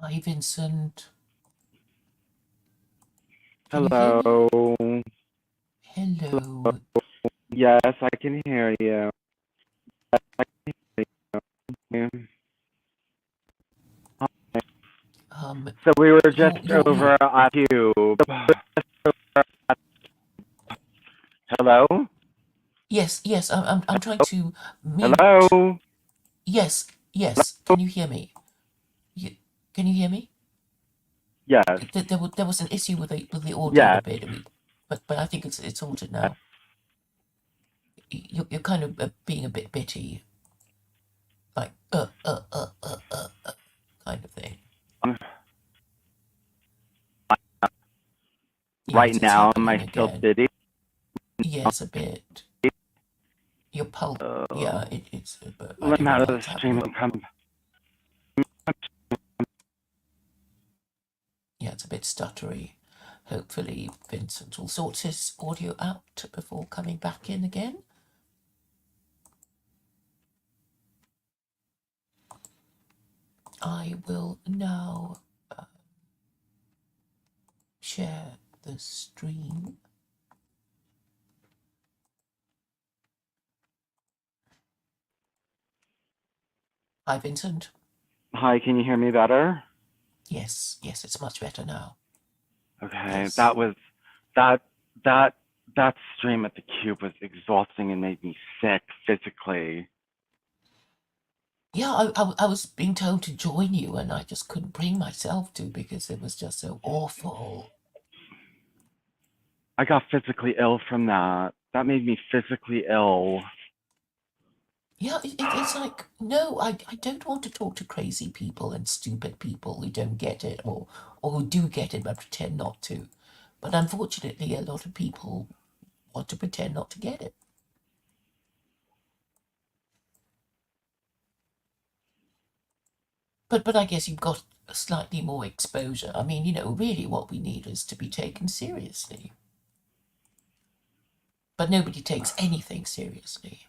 Hi, Vincent. Can you hear me? Hello. Hello. Yes, I can hear you. So we were just You're. over at YouTube. Hello? Yes, yes. I'm trying to mute. Hello? Yes, yes. Can you hear me? You, can you hear me? Yes. There was an issue with the audio a Yes. bit, but I think it's sorted now. You're kind of being a bit bitty, like kind of thing. Um, Yeah, right it's now, am I happening still again. busy? Yes, a bit. Your pulp. Yeah, Uh, it's. But I let me don't know out of why the it's stream happening. and come. Yeah, it's a bit stuttery. Hopefully, Vincent will sort his audio out before coming back in again. I will now share the stream. Hi, Vincent. Hi, can you hear me better? Yes, yes, it's much better now. Okay, Yes. that that that stream at the cube was exhausting and made me sick physically. Yeah, I was being told to join you, and I just couldn't bring myself to because it was just so awful. I got physically ill from that. That made me physically ill. Yeah, it's like, no, I don't want to talk to crazy people and stupid people who don't get it or who do get it but pretend not to. But unfortunately, a lot of people want to pretend not to get it. But I guess you've got a slightly more exposure. I mean, really what we need is to be taken seriously. But nobody takes anything seriously.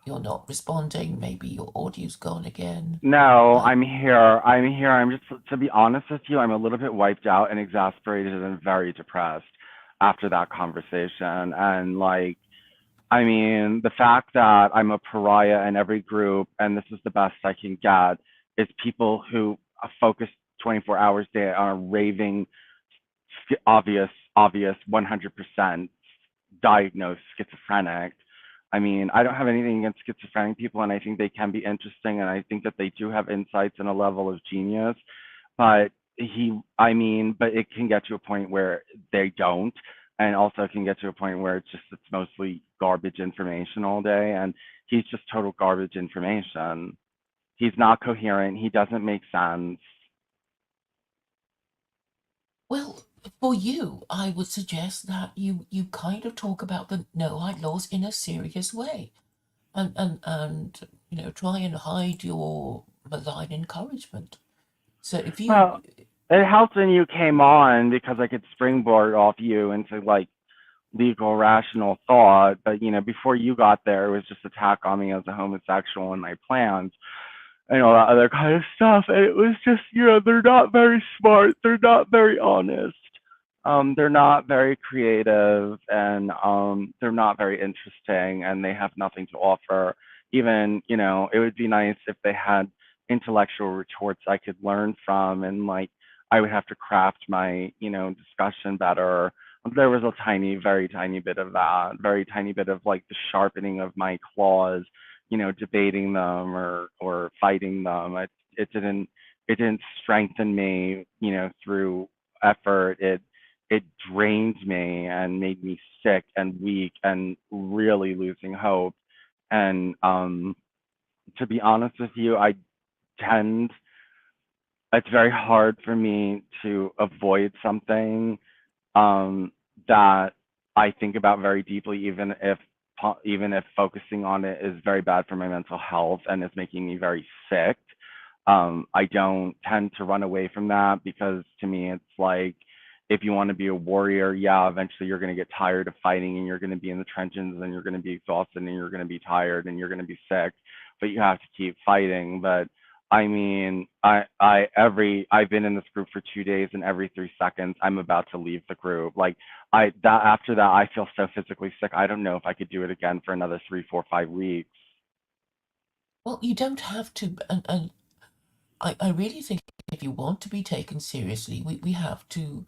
You're not responding. Maybe your audio's gone again. No, Uh, I'm here. I'm here. I'm just, to be honest with you, I'm a little bit wiped out and exasperated and very depressed after that conversation. And like, I mean, the fact that I'm a pariah in every group and this is the best I can get is people who focus 24 hours a day on a raving, obvious 100% diagnosed schizophrenic. I mean, I don't have anything against schizophrenic people, and I think they can be interesting, and I think that they do have insights and a level of genius. But but it can get to a point where they don't, and also it can get to a point where it's mostly garbage information all day, and he's just total garbage information. He's not coherent. He doesn't make sense. well, for you, I would suggest that you kind of talk about the no hide laws in a serious way, and try and hide your malign encouragement. So if you Well, it helped when you came on because I could springboard off you into like legal, rational thought. But before you got there, it was just attack on me as a homosexual and my plans and all that other kind of stuff. And it was just, they're not very smart. They're not very honest. They're not very creative, and they're not very interesting, and they have nothing to offer. Even, it would be nice if they had intellectual retorts I could learn from, and like I would have to craft my, discussion better. There was a tiny, very tiny bit of that, very tiny bit of like the sharpening of my claws, debating them or fighting them. It didn't strengthen me, through effort. It drained me and made me sick and weak and really losing hope. And to be honest with you, tend it's very hard for me to avoid something um, that I think about very deeply, even if focusing on it is very bad for my mental health and is making me very sick. I don't tend to run away from that because to me it's like if you want to be a warrior, yeah, eventually you're going to get tired of fighting and you're going to be in the trenches and you're going to be exhausted and you're going to be tired and you're going to be sick, but you have to keep fighting. But I mean, I've been in this group for 2 days, and every 3 seconds, I'm about to leave the group. Like, that after that, I feel so physically sick. I don't know if I could do it again for another 3, 4, 5 weeks. Well, you don't have to, and I really think if you want to be taken seriously, we have to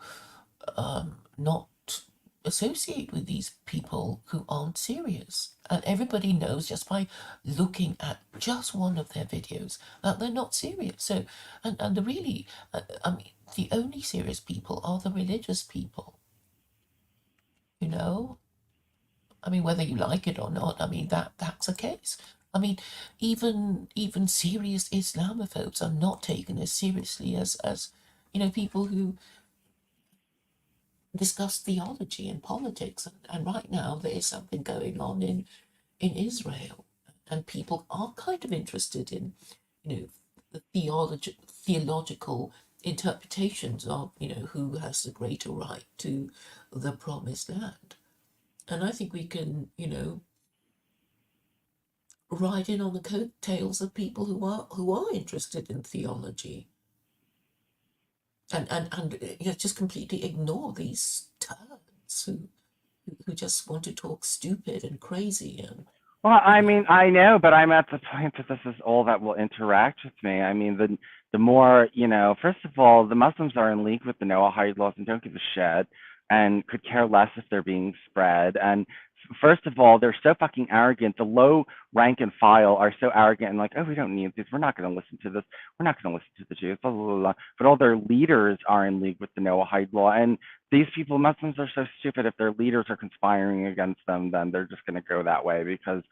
not associate with these people who aren't serious. And everybody knows just by looking at just one of their videos that they're not serious. So, and the really, I mean, the only serious people are the religious people, you know? I mean, whether you like it or not, I mean, that's a case. I mean, even serious Islamophobes are not taken as seriously as people who discuss theology and politics. And right now, there is something going on in Israel, and people are kind of interested in, the theological interpretations of, who has the greater right to the promised land. And I think we can, ride in on the coattails of people who are interested in theology, and just completely ignore these turds who just want to talk stupid and crazy and Well, you I know mean, I know, but I'm at the point that this is all that will interact with me. I mean, the more, first of all, the Muslims are in league with the Noahide laws and don't give a shit and could care less if they're being spread. And first of all, they're so fucking arrogant. The low rank and file are so arrogant and like, oh, we don't need this. We're not going to listen to this. We're not going to listen to the Jews. Blah, blah, blah, blah. But all their leaders are in league with the Noahide law. And these people, Muslims, are so stupid. If their leaders are conspiring against them, then they're just going to go that way because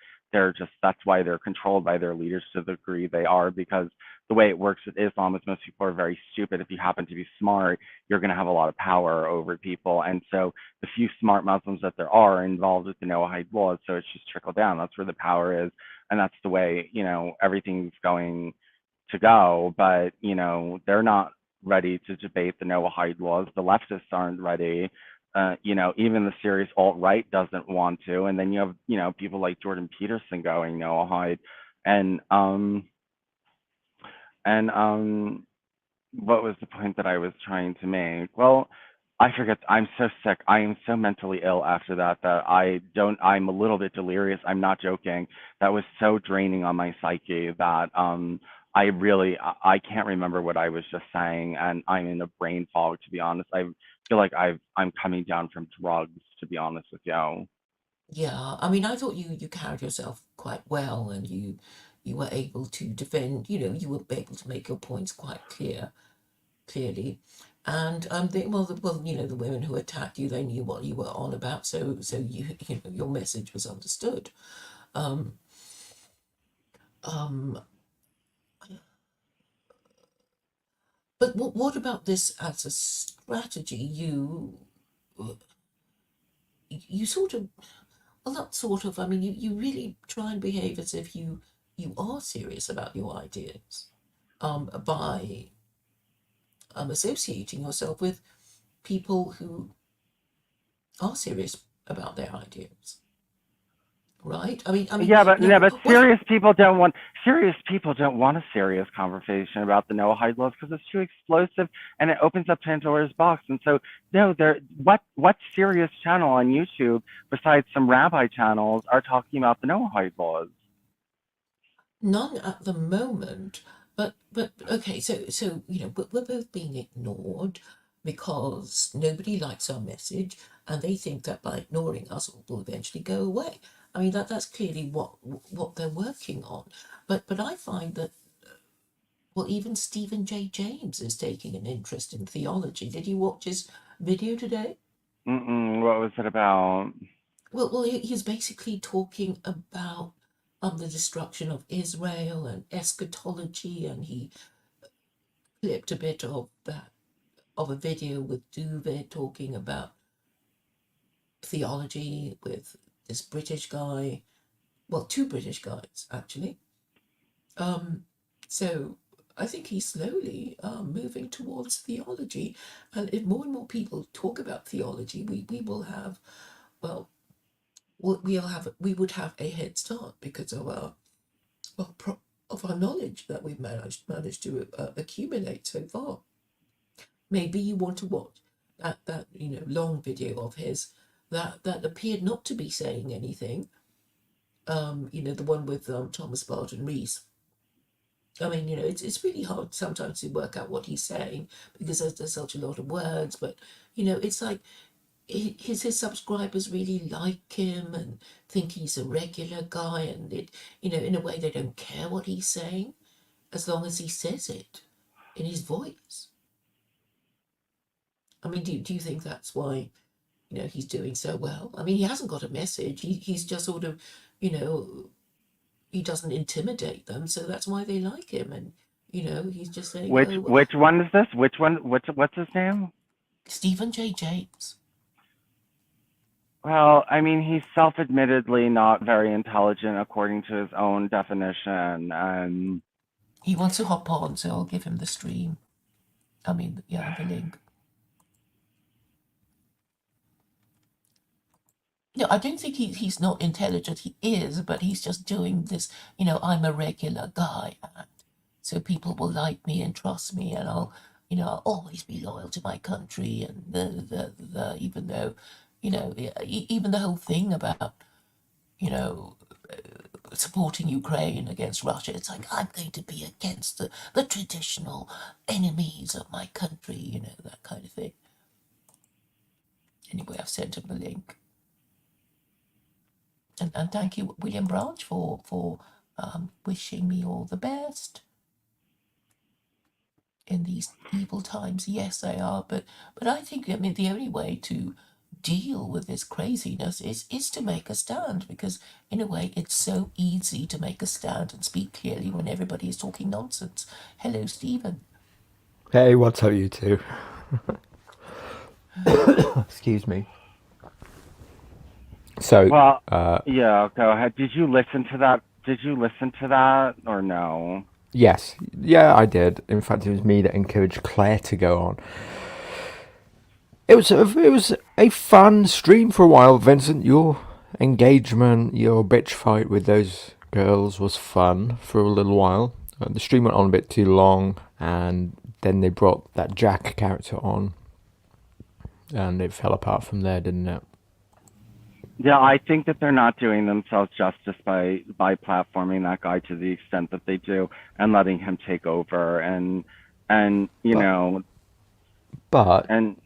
that's why they're controlled by their leaders to the degree they are, because the way it works with Islam is most people are very stupid. If you happen to be smart, you're going to have a lot of power over people. And so the few smart Muslims that there are involved with the Noahide laws. So it's just trickle down. That's where the power is. And that's the way, everything's going to go. But, they're not ready to debate the Noahide laws. The leftists aren't ready. Even the serious alt right doesn't want to. And then you have, people like Jordan Peterson going Noahide, and and what was the point that I was trying to make? Well, I forget. I'm so sick. I am so mentally ill after that that I don't. I'm a little bit delirious. I'm not joking. That was so draining on my psyche that I can't remember what I was just saying, and I'm in a brain fog, to be honest. I feel like I'm coming down from drugs, to be honest with you. Yeah, I mean, I thought you carried yourself quite well, and you were able to defend. You were able to make your points quite clearly. And the women who attacked you, they knew what you were on about, so your message was understood. Um, um, but what about this as a strategy? You sort of, well, not sort of. I mean, you really try and behave as if you are serious about your ideas, by associating yourself with people who are serious about their ideas, right? I mean, Yeah, but no, but what? serious people don't want a serious conversation about the Noahide laws because it's too explosive and it opens up Pandora's box. And so, no, what serious channel on YouTube besides some rabbi channels are talking about the Noahide laws? None at the moment, but okay. So we're both being ignored because nobody likes our message, and they think that by ignoring us, it will eventually go away. I mean, that's clearly what they're working on. But I find that, well, even Stephen J. James is taking an interest in theology. Did you watch his video today? Mm-mm, what was it about? Well, he's basically talking about the destruction of Israel and eschatology, and he clipped a bit of that of a video with Duvet talking about theology with this British guy. Well, two British guys actually. Um, so I think he's slowly moving towards theology, and if more and more people talk about theology, we will have, well, we would have a head start because of our, well, of our knowledge that we've managed to accumulate so far. Maybe you want to watch that long video of his that appeared not to be saying anything. The one with Thomas Barton Rees. I mean, it's really hard sometimes to work out what he's saying because there's such a lot of words. But it's like his subscribers really like him and think he's a regular guy, and in a way they don't care what he's saying as long as he says it in his voice. I mean, do you think that's why he's doing so well? I mean, he hasn't got a message. He's just sort of, he doesn't intimidate them, so that's why they like him. And he's just saying, Which one is this? Which one? What's his name? Stephen J. James. Well, I mean, he's self-admittedly not very intelligent according to his own definition, and He wants to hop on, so I'll give him the stream. I mean, yeah, the link. No, I don't think he's not intelligent. He is, but he's just doing this, I'm a regular guy. So people will like me and trust me, and I'll always be loyal to my country. And even though, even the whole thing about, supporting Ukraine against Russia, it's like I'm going to be against the traditional enemies of my country, that kind of thing. Anyway, I've sent him the link. And thank you, William Branch, for wishing me all the best in these evil times. Yes, they are, but I think the only way to deal with this craziness is to make a stand, because in a way it's so easy to make a stand and speak clearly when everybody is talking nonsense. Hello, Stephen. Hey, what's up, you two? Excuse me. So, well, yeah, go ahead. Did you listen to that or no? yes. Yeah, I did. In fact, it was me that encouraged Claire to go on. It was a fun stream for a while, Vincent. Your engagement, your bitch fight with those girls was fun for a little while. The stream went on a bit too long, and then they brought that Jack character on, and it fell apart from there, didn't it? Yeah, I think that they're not doing themselves justice by platforming that guy to the extent that they do and letting him take over and But and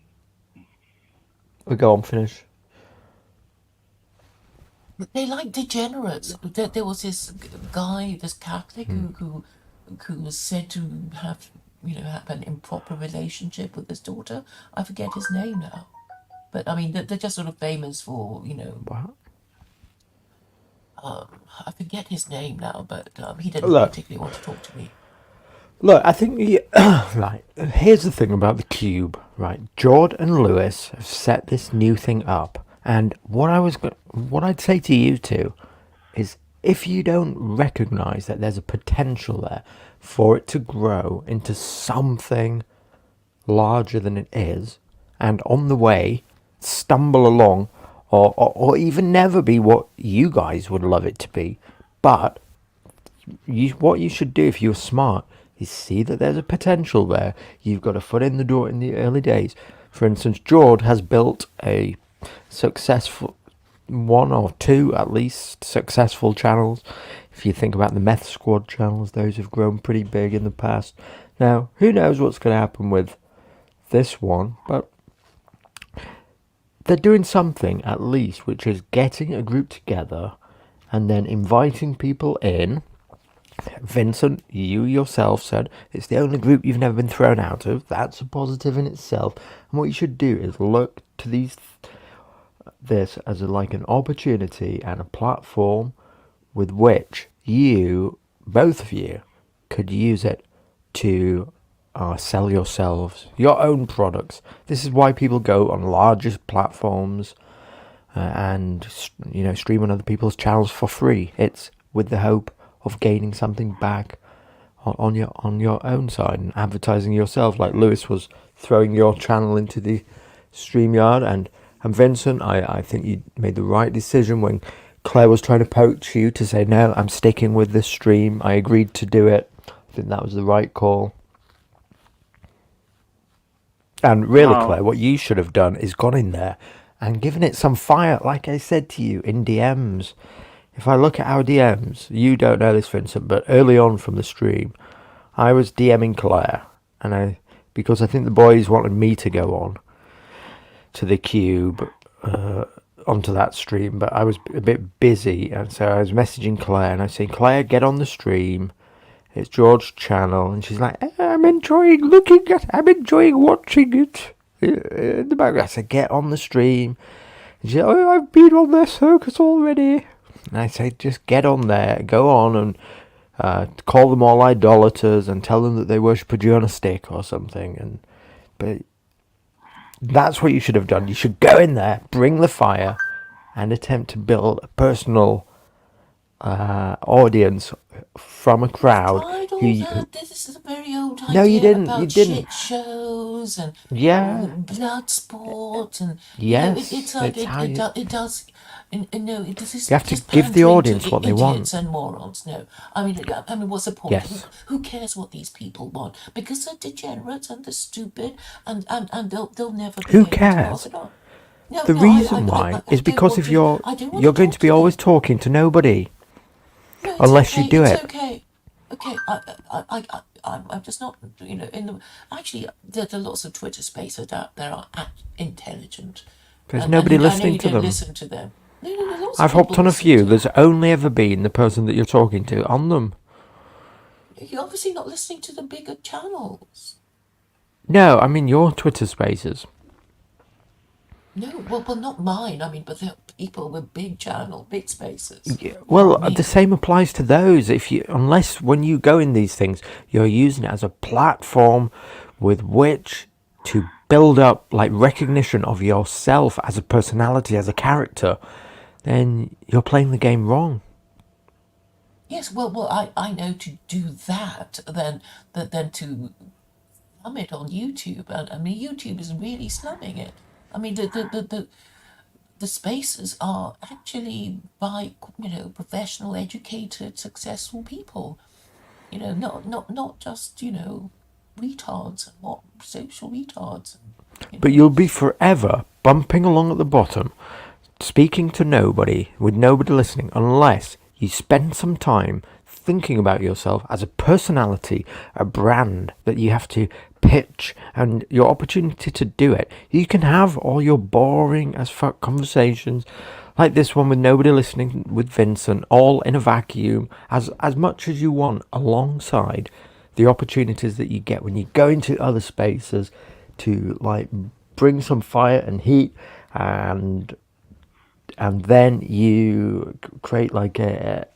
we go on, finish. They like degenerates. There was this guy, this Catholic, who was said to have an improper relationship with his daughter. I forget his name now, but I mean they're just sort of famous for What? I forget his name now, but he didn't Look. particularly want to talk to me. Look, I think right. Here's the thing about the Cube, right? Jord and Lewis have set this new thing up, and what I'd say to you two is, if you don't recognise that there's a potential there for it to grow into something larger than it is, and on the way stumble along, or even never be what you guys would love it to be, but what you should do if you're smart is see that there's a potential there. You've got a foot in the door in the early days. For instance, Jord has built a successful, one or two at least, successful channels. If you think about the Meth Squad channels, those have grown pretty big in the past. Now, who knows what's going to happen with this one, but they're doing something at least, which is getting a group together and then inviting people in. Vincent, you yourself said it's the only group you've never been thrown out of. That's a positive in itself. And what you should do is look to this as like an opportunity and a platform with which you, both of you, could use it to sell yourselves, your own products. This is why people go on larger platforms and stream on other people's channels for free. It's with the hope of gaining something back on your own side and advertising yourself, like Lewis was throwing your channel into the StreamYard. And Vincent, I think you made the right decision when Claire was trying to poach you to say, no, I'm sticking with this stream. I agreed to do it. I think that was the right call. And really, Well, Claire, what you should have done is gone in there and given it some fire, like I said to you in DMs. If I look at our DMs, you don't know this, Vincent, but early on from the stream, I was DMing Claire, and because I think the boys wanted me to go on to the Cube, onto that stream, but I was a bit busy, and so I was messaging Claire, and I was saying, Claire, get on the stream. It's George's channel, and she's like, I'm enjoying watching it in the background. I said, get on the stream. And she said, oh, I've been on their circus already. And I said, just get on there, go on and call them all idolaters and tell them that they worship a Jonah stick or something. But that's what you should have done. You should go in there, bring the fire, and attempt to build a personal audience from a crowd. Tried all that. This is a very old idea. No, you didn't. About You didn't. shit shows and Yeah. blood sport and Yes, it's like it's how you. it does. No, this is You have to just give the pandering audience to what they idiots want. and morons. No, I mean, what's the point? Yes. Who cares what these people want? Because they're degenerates and they're stupid and they'll never be Who able to pass cares? it on. No, The no, reason why I is don't because want if to. you're I don't want you're to going talk to be to them. always talking to nobody No, it's unless you okay. do It's it. okay. Okay, I'm just not, actually, there are lots of Twitter spaces out there are intelligent. There's And nobody I know listening you to don't them. listen to them. No, lots of I've hopped people on a listen few. to There's them. only ever been the person that you're talking to on them. You're obviously not listening to the bigger channels. No, I mean your Twitter spaces. No, well, not mine. I mean, but there are people with big channel, big spaces. Yeah, You know well, what I the mean? same applies to those. Unless when you go in these things, you're using it as a platform with which to build up like recognition of yourself as a personality, as a character, then you're playing the game wrong. Yes, well, I know to do that than to slum it on YouTube. And I mean, YouTube is really slumming it. I mean, the spaces are actually by professional, educated, successful people. Not just retards and what social retards. But you'll be forever bumping along at the bottom, speaking to nobody, with nobody listening, unless you spend some time thinking about yourself as a personality, a brand that you have to pitch, and your opportunity to do it. You can have all your boring as fuck conversations like this one with nobody listening with Vincent, all in a vacuum, as much as you want, alongside the opportunities that you get when you go into other spaces to like bring some fire and heat, and then you create like a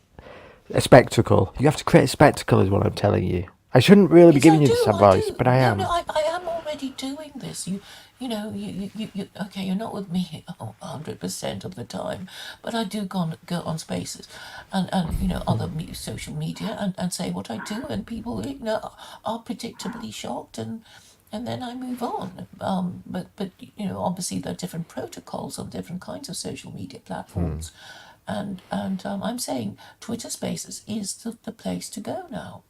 spectacle. You have to create a spectacle is what I'm telling you. I shouldn't really be Yes, I giving you do. this I advice, do. but I am. No, I am already doing this. You. Okay, you're not with me 100% of the time, but I do go on spaces, and other social media, and say what I do, and people are predictably shocked, and then I move on. But obviously there are different protocols on different kinds of social media platforms, and I'm saying Twitter Spaces is the place to go now.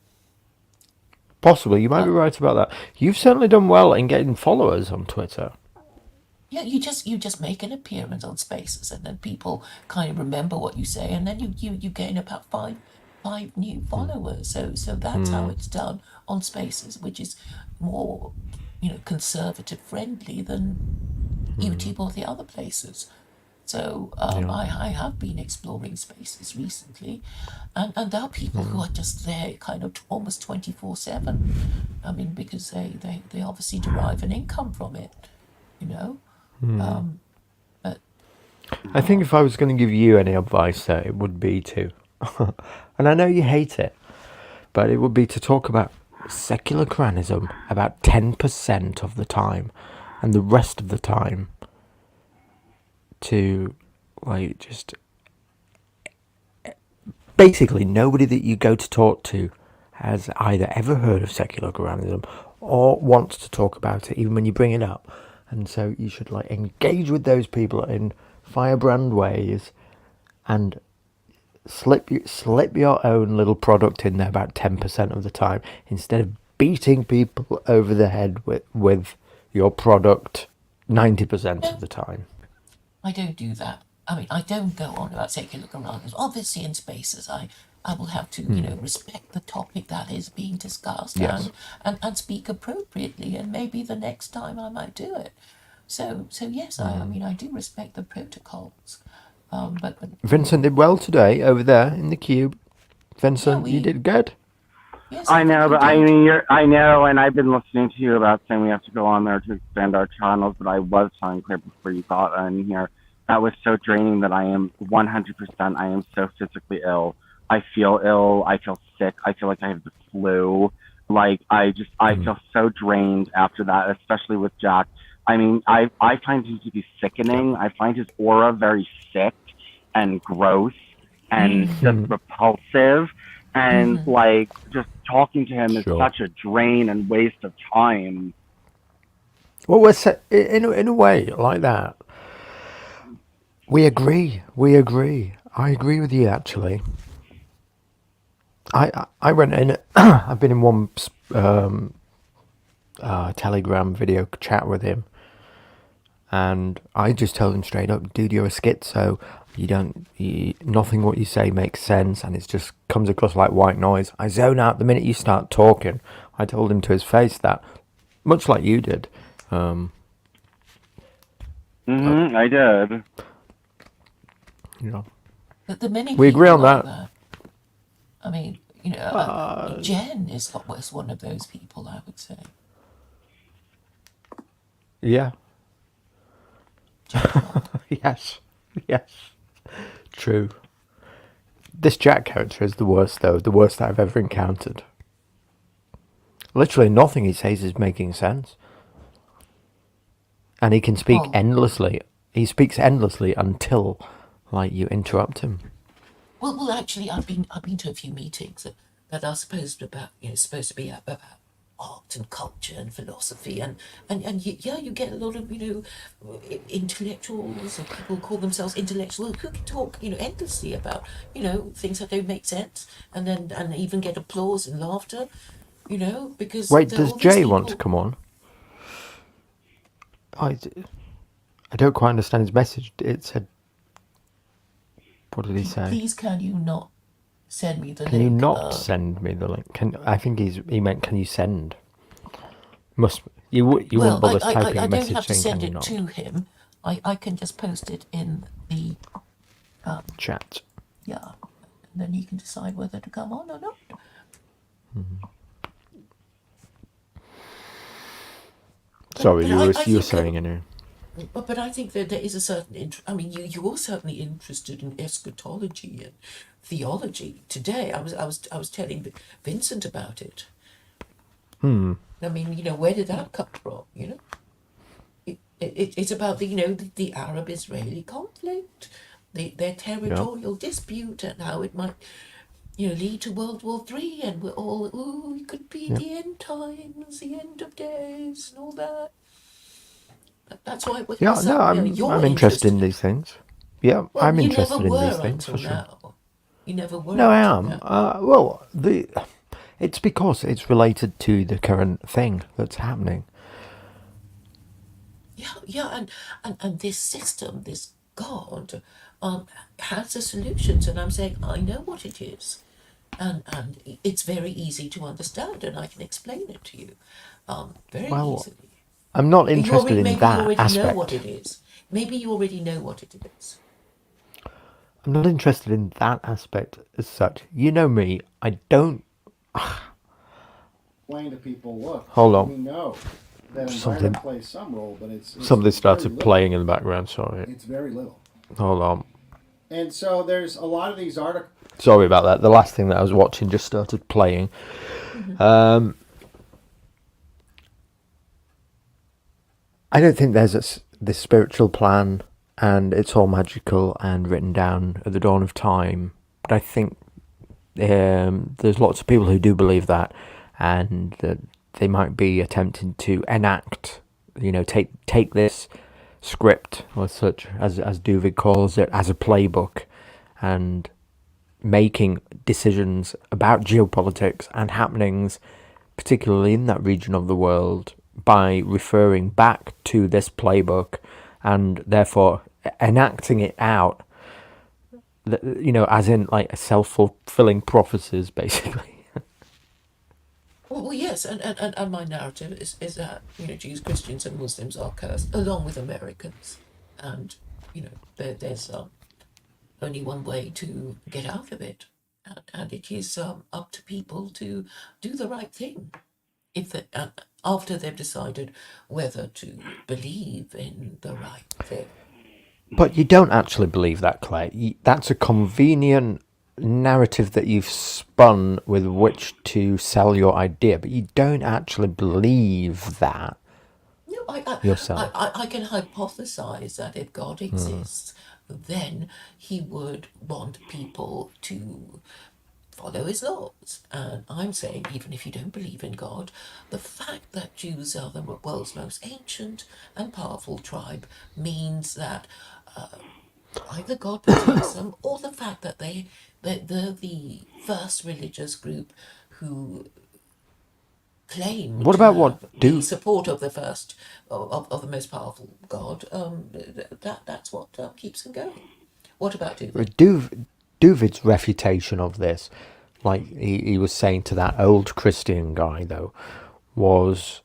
Possibly, you might be right about that. You've certainly done well in getting followers on Twitter. Yeah, you just make an appearance on Spaces, and then people kind of remember what you say, and then you gain about five new followers. So that's how it's done on Spaces, which is more conservative friendly than YouTube or the other places. So I have been exploring Spaces recently, and there are people who are just there kind of almost 24/7. I mean, because they obviously derive an income from it, you know. But I think if I was going to give you any advice there, it would be to, and I know you hate it, but it would be to talk about secular Quranism about 10% of the time, and the rest of the time to, like, just basically nobody that you go to talk to has either ever heard of secular Quranism or wants to talk about it, even when you bring it up. And so you should like engage with those people in firebrand ways and slip your own little product in there about 10% of the time instead of beating people over the head with your product 90% of No, the time. I don't do that. I mean, I don't go on about secular around. Obviously, in spaces, I will have to, respect the topic that is being discussed Yes. and speak appropriately. And maybe the next time I might do it. So yes, I mean, I do respect the protocols. But Vincent did well today over there in the cube. yeah, Vincent, you did good. yes, I I think know, you but I did. mean, I know, and I've been listening to you about saying we have to go on there to expand our channels, but I was telling Claire before you got in here, that was so draining that I am 100%, I am so physically ill. I feel ill, I feel sick, I feel like I have the flu. Like, I feel so drained after that, especially with Jack. I mean, I find him to be Yeah. sickening. I find his aura very sick and gross and just repulsive, and like just talking to him is Sure. such a drain and waste of time. Well, in a way like that. We agree. We agree. I agree with you actually. I went in. I've been in one Telegram video chat with him, and I just told him straight up, dude, you're a schizo. Nothing what you say makes sense, and it just comes across like white noise. I zone out the minute you start talking. I told him to his face that, much like you did. I did. You know, But the many we agree people on like that. that. I mean, Jen was one of those people, I would say. Yeah. Jen Todd. Yes. Yes. True. This Jack character is the worst, though. The worst I've ever encountered. Literally nothing he says is making sense. And he can speak Well, endlessly. He speaks endlessly until, like, you interrupt him. well, actually, I've been to a few meetings that are supposed to be about art and culture and philosophy and you get a lot of intellectuals or people who call themselves intellectuals who can talk endlessly about things that don't make sense and even get applause and laughter because Wait, does all these Jay want to people. come on? I, I don't quite understand his message. It said, what did he say? Please, can you not send me the Can you link? not send me the link? I think he meant, can you send? Must you wouldn't Well, bother typing I a don't message have to saying, can send you it not? to him. I can just post it in the Chat. yeah, and then he can decide whether to come on or not. Sorry, But you I were think saying, you know. but I think that there is a certain I mean, you're certainly interested in eschatology and theology. Today, I was telling Vincent about it. I mean, where did that come from? It's about the Arab-Israeli conflict, their Yeah. territorial dispute, and how it might lead to World War III, and we're all it could be Yeah. the end times, the end of days, and all that. That's why we're Yeah, no, so you're I'm interested in interested. these things. Yeah, Well, I'm you never interested in these were things until for sure. now. You never were No, I until am. now. Well, it's because it's related to the current thing that's happening. Yeah, and this system, this God, has the solutions, and I'm saying I know what it is, and it's very easy to understand, and I can explain it to you, very Well, easily. I'm not You interested already in maybe you that already know what aspect. it is. Maybe you already know what it is. I'm not interested in that aspect as such. You know me. I don't. Explain to people, look, Hold on. we know that Something. environment plays some role, but it's Something very started little. playing in the background. Sorry. It's very little. Hold on. And so there's a lot of these articles. Sorry about that. The last thing that I was watching just started playing. I don't think there's this spiritual plan and it's all magical and written down at the dawn of time. But I think there's lots of people who do believe that, and that they might be attempting to enact, take this script or such as Duvid calls it as a playbook, and making decisions about geopolitics and happenings, particularly in that region of the world, by referring back to this playbook and therefore enacting it out, as in like a self-fulfilling prophecies, basically. Well, yes, and my narrative is that Jews, Christians, and Muslims are cursed along with Americans, and there's only one way to get out of it, and it is up to people to do the right thing if they, after they've decided whether to believe in the right thing. But you don't actually believe that, Claire. That's a convenient narrative that you've spun with which to sell your idea, but you don't actually believe that No, yourself. I can hypothesize that if God exists, then he would want people to follow his laws. And I'm saying, even if you don't believe in God, the fact that Jews are the world's most ancient and powerful tribe means that either God protects them, or the fact that they're the first religious group who claim What to about what have do the support of the first of the most powerful God. That's what keeps them going. What about you? Duvid's refutation of this, like he was saying to that old Christian guy though, was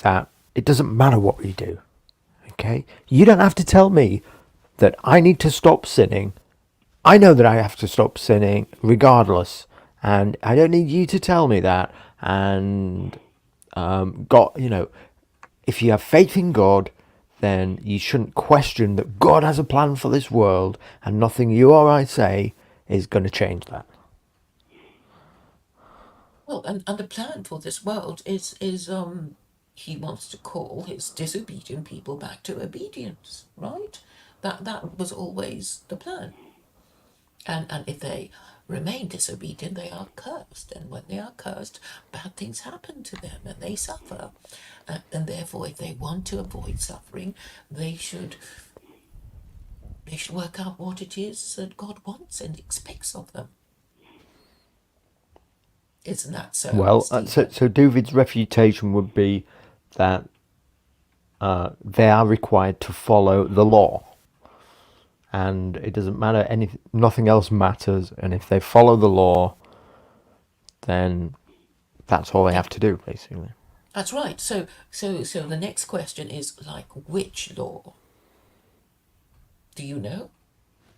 that it doesn't matter what we do. Okay? You don't have to tell me that I need to stop sinning. I know that I have to stop sinning regardless, and I don't need you to tell me that. And God, if you have faith in God, then you shouldn't question that God has a plan for this world, and nothing you or I say is going to change that. Well, and the plan for this world is he wants to call his disobedient people back to obedience, right? That was always the plan. And if they remain disobedient, they are cursed. And when they are cursed, bad things happen to them and they suffer. And therefore, if they want to avoid suffering, they should work out what it is that God wants and expects of them. Isn't that so? Well, Stephen? so David's refutation would be that they are required to follow the law, and it doesn't matter nothing else matters. And if they follow the law, then that's all they have to do, basically. That's right. So the next question is like, which law? Do you know?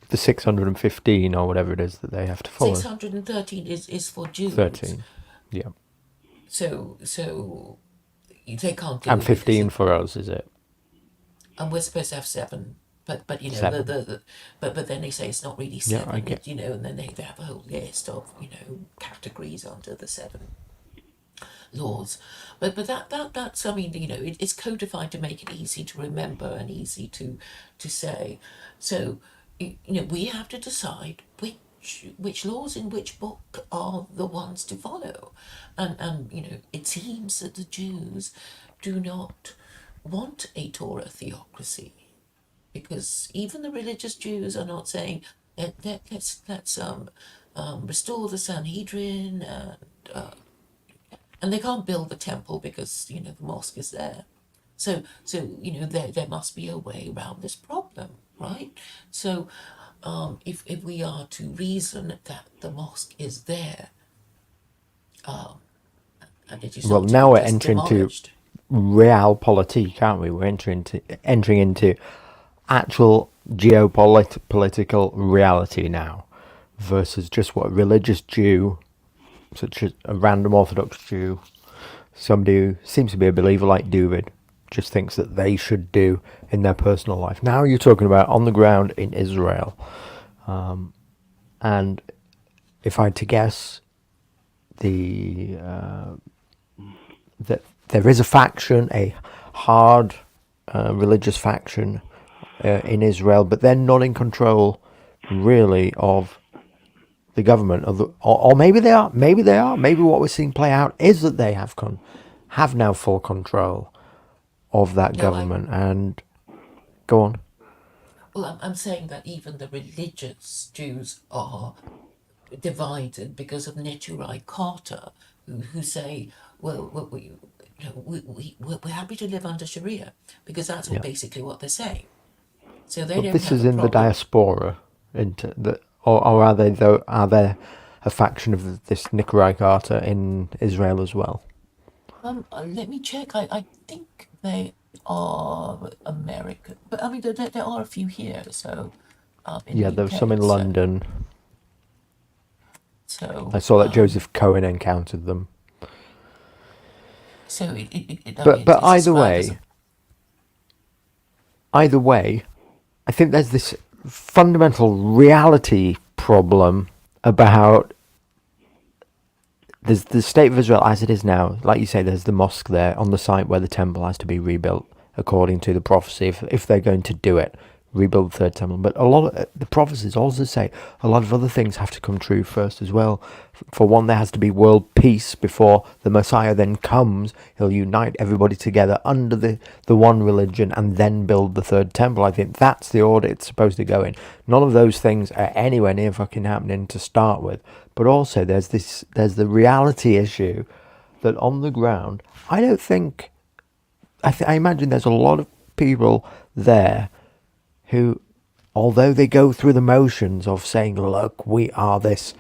The 615 or whatever it is that they have to follow. 613 is for Jews. 13, yeah. So they can't do And it 15 because for us, is it? and we're supposed to have 7. But 7. But then they say it's not really Yeah, 7, I get. and then they have a whole list of categories under the 7 laws. But that's, I mean, it's codified to make it easy to remember and easy to say. So we have to decide which laws in which book are the ones to follow, and it seems that the Jews do not want a Torah theocracy, because even the religious Jews are not saying let's restore the Sanhedrin, and they can't build the temple because the mosque is there. So there must be a way around this problem, right? So if we are to reason that the mosque is there, and it is Well, not to now be we're just entering into demolished. realpolitik, aren't we? We're entering into actual geopolitical reality now, versus just what a religious Jew, such as a random Orthodox Jew, somebody who seems to be a believer like David, just thinks that they should do in their personal life. Now you're talking about on the ground in Israel. And if I had to guess, that there is a faction, a hard religious faction in Israel, but they're not in control really of the government, or maybe they are. Maybe what we're seeing play out is that they have now full control of that No, government. And go on. Well, I'm saying that even the religious Jews are divided because of Neturei Carter, who say, well, we're happy to live under Sharia because that's Yeah. basically what they're saying. So they But don't this have is a in the problem. diaspora, into the, or are they though? Are there a faction of this Nicaragua Carter in Israel as well? Let me check. I think they are American, but I mean there are a few here. So, in Yeah, the there was some UK. in London. So I saw that Joseph Cohen encountered them. so I But mean, but it's described as either way, I think there's this fundamental reality problem about there's the state of Israel as it is now. Like you say, there's the mosque there on the site where the temple has to be rebuilt according to the prophecy. If they're going to do it, rebuild the third temple. But a lot of the prophecies also say a lot of other things have to come true first as well. For one, there has to be world peace before the Messiah then comes. He'll unite everybody together under the one religion and then build the third temple. I think that's the order it's supposed to go in. None of those things are anywhere near fucking happening to start with. But also there's the reality issue that on the ground, I don't think, I imagine there's a lot of people there who, although they go through the motions of saying, look, we are this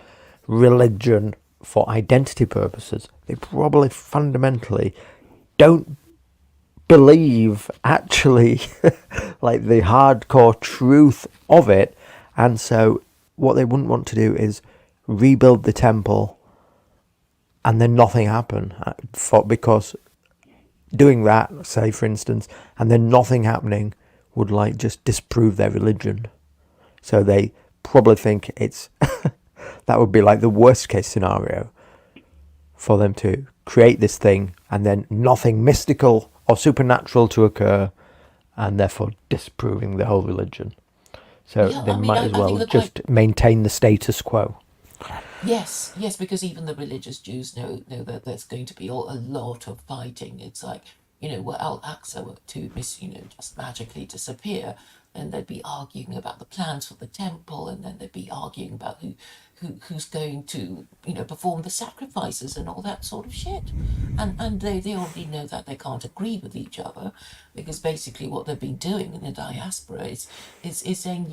religion for identity purposes, they probably fundamentally don't believe actually like the hardcore truth of it. And so what they wouldn't want to do is rebuild the temple and then nothing happen, because doing that, say for instance, and then nothing happening would like just disprove their religion. So they probably think it's that would be like the worst case scenario for them to create this thing and then nothing mystical or supernatural to occur, and therefore disproving the whole religion. So yeah. they I mean, might I as think well the just maintain the status quo. Yes, because even the religious Jews know that there's going to be a lot of fighting. It's like, were Al-Aqsa were to just magically disappear, then they'd be arguing about the plans for the temple, and then they'd be arguing about who's going to perform the sacrifices and all that sort of shit. And they already know that they can't agree with each other, because basically what they've been doing in the diaspora is saying,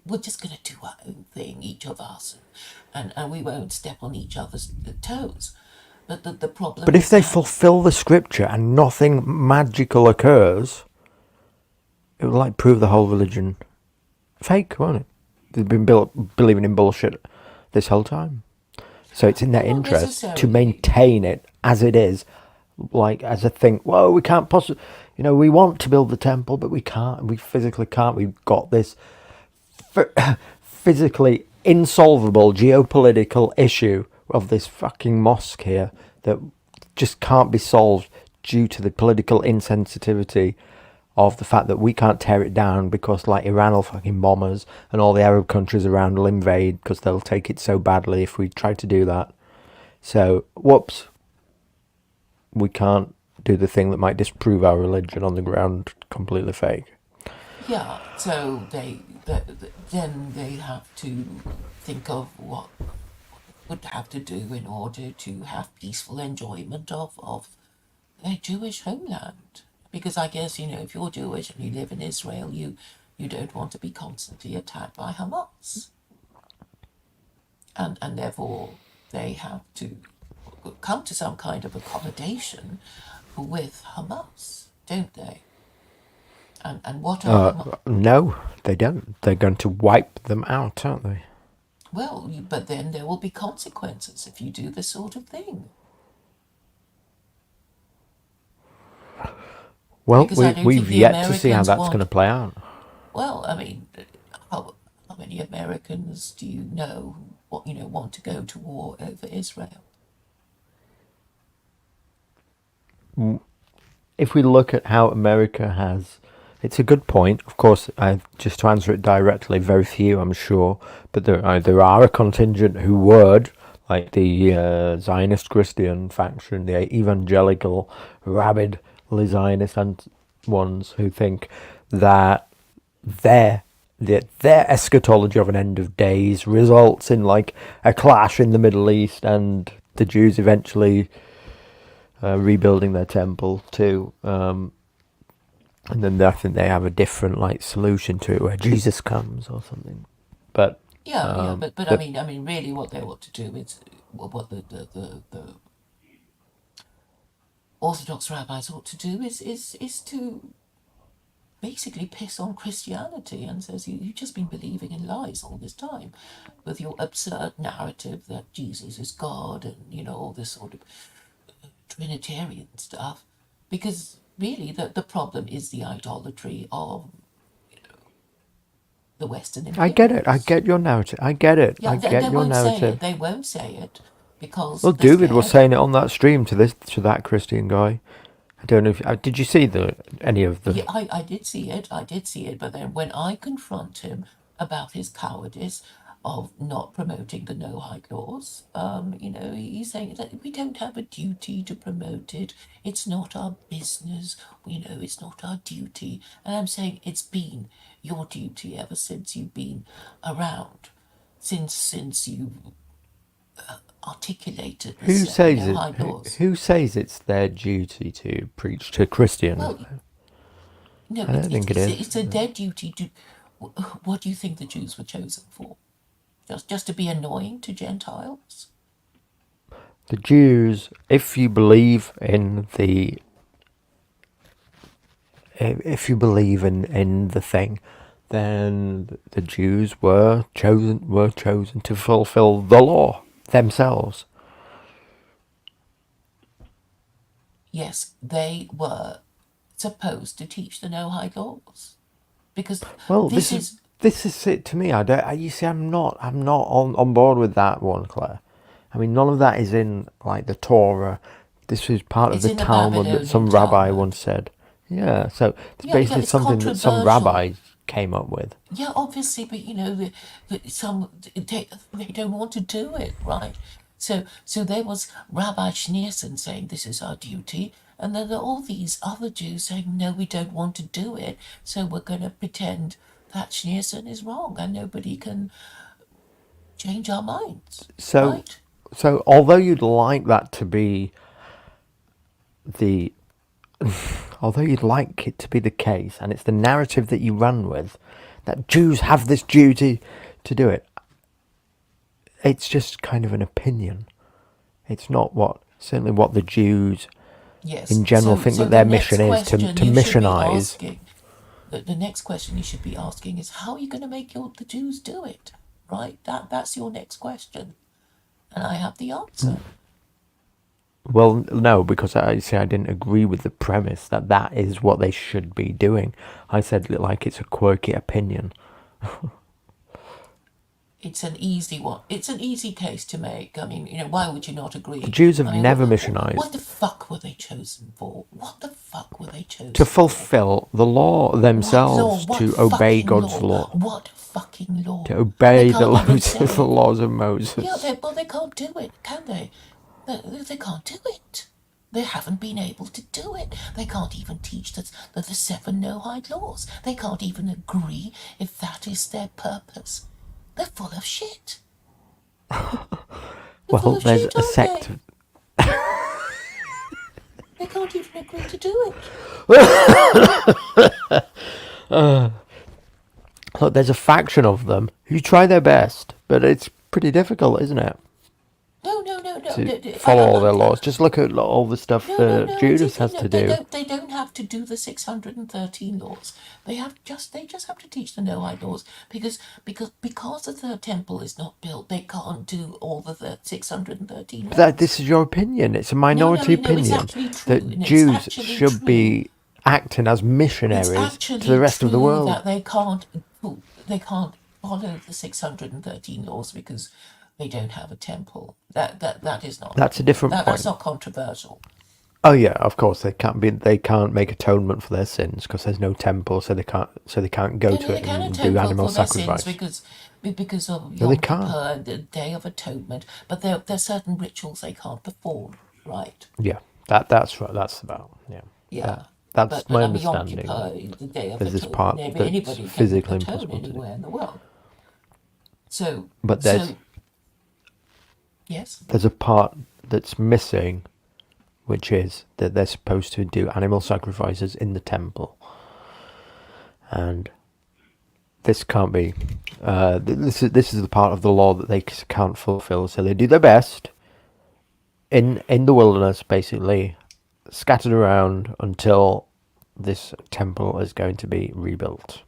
we're just going to do our own thing, each of us, and we won't step on each other's toes. But the problem But is if they that, fulfill the scripture and nothing magical occurs, it will like prove the whole religion fake, won't it? They've been believing in bullshit this whole time. So it's in their well, not interest to necessarily. maintain it as it is, like as a thing. Whoa, we can't possibly, we want to build the temple, but we can't. We physically can't. We've got this physically insolvable geopolitical issue of this fucking mosque here that just can't be solved due to the political insensitivity of the fact that we can't tear it down because like Iran will fucking bomb us and all the Arab countries around will invade because they'll take it so badly if we try to do that. So, whoops, we can't do the thing that might disprove our religion on the ground completely fake. Yeah, so then they have to think of what would have to do in order to have peaceful enjoyment of their Jewish homeland. Because I guess, if you're Jewish and you live in Israel, you don't want to be constantly attacked by Hamas. And therefore they have to come to some kind of accommodation with Hamas, don't they? And what are Hamas? No, they don't. They're going to wipe them out, aren't they? Well, but then there will be consequences if you do this sort of thing. Well, Because I don't we've think the yet to see how Americans that's going to want. play out. Well, I mean, how many Americans do you know want to go to war over Israel? If we look at how America has, it's a good point. Of course, just to answer it directly, very few, I'm sure, but there are a contingent who would, like the Zionist Christian faction, the evangelical, rabid Zionist and ones who think that their their eschatology of an end of days results in like a clash in the Middle East, and the Jews eventually rebuilding their temple too. And then I think they have a different like solution to it where Jesus comes or something. But Yeah, but but I mean, really, what they ought to do is what the Orthodox rabbis ought to do is to basically piss on Christianity and says you've just been believing in lies all this time with your absurd narrative that Jesus is God and all this sort of Trinitarian stuff, because really the problem is the idolatry of the Western I get it. I imperialists. get your narrative. I get it. I Yeah, they get your won't say it. narrative. They won't say it because Well, they're David was scared. saying it on that stream to that Christian guy. I don't know if did you see any of the. Yeah, I did see it. I did see it. But then when I confront him about his cowardice of not promoting the no hike laws, he's saying that we don't have a duty to promote it. It's not our business. It's not our duty. And I'm saying it's been your duty ever since you've been around, since you articulated Who this says no it? hike laws. Who says it's their duty to preach to Christians? Well, no, I don't think it is. it's a dead duty to. What do you think the Jews were chosen for? Just to be annoying to Gentiles? The Jews, if you believe in the thing, then the Jews were chosen to fulfill the law themselves. Yes, they were supposed to teach the no hike laws, because Well, this is this is it to me. I don't. You see, I'm not on board with that one, Claire. I mean, none of that is in like the Torah. This is part of it's the in the Talmud that Babylonian some rabbi Talmud. once said. Yeah, so it's Yeah, basically it's something that some controversial. rabbi came up with. Yeah, obviously, but they don't want to do it, right? So there was Rabbi Schneerson saying this is our duty, and then there are all these other Jews saying no, we don't want to do it, so we're going to pretend that Schneerson is wrong, and nobody can change our minds, So, right? so although you'd like that to be the, although you'd like it to be the case, and it's the narrative that you run with, that Jews have this duty to do it. It's just kind of an opinion. It's not certainly what the Jews Yes. in general think that their mission is to missionize. The next question you should be asking is how are you going to make the Jews do it, right? That's your next question, and I have the answer. Well, no, because I didn't agree with the premise that is what they should be doing. I said like it's a quirky opinion. It's an easy one. It's an easy case to make. I mean, why would you not agree? The Jews have I mean, never what missionized the fuck were they chosen for? What the fuck were they chosen to for? fulfill the law What law? themselves, What to obey fucking God's law? law, What fucking law? to obey They the can't even laws, say the it. laws of Yeah, Moses. they can't do it, can they? They can't do it. They haven't been able to do it. They can't even teach the 7 no-hide laws. They can't even agree if that is their purpose. They're full of shit. They're full Well, of there's shit, a aren't sect. they? They can't even agree to do it. Look, there's a faction of them who try their best, but it's pretty difficult, isn't it, No. to follow all their laws? Just look at all the stuff that Judas has to do. They don't have to do the 613 laws. They just have to teach the no-hide laws because the third temple is not built. They can't do all the 613 laws. This is your opinion. It's a minority it's opinion actually true. that It's Jews actually should true. be acting as It's missionaries actually to the rest of the true world. that they can't follow the 613 laws because they don't have a temple. That is not. That's a different That's point. not controversial. Oh yeah, of course they can't make atonement for their sins because there's no temple, so they can't go No, to they it can and do atone animal for their sins sacrifice. because of No, they Yom can't. Kippur and the Day of Atonement, but there's certain rituals they can't perform, right? Yeah, that's right. That's about Yeah. That's But my I mean, Yom understanding. Kippur, the Day of There's this Atonement, part that's anybody can physically atone impossible to do. anywhere in the world. So, But so yes, there's a part that's missing, which is that they're supposed to do animal sacrifices in the temple, and this can't be. This is the part of the law that they can't fulfill. So they do their best in the wilderness, basically, scattered around until this temple is going to be rebuilt.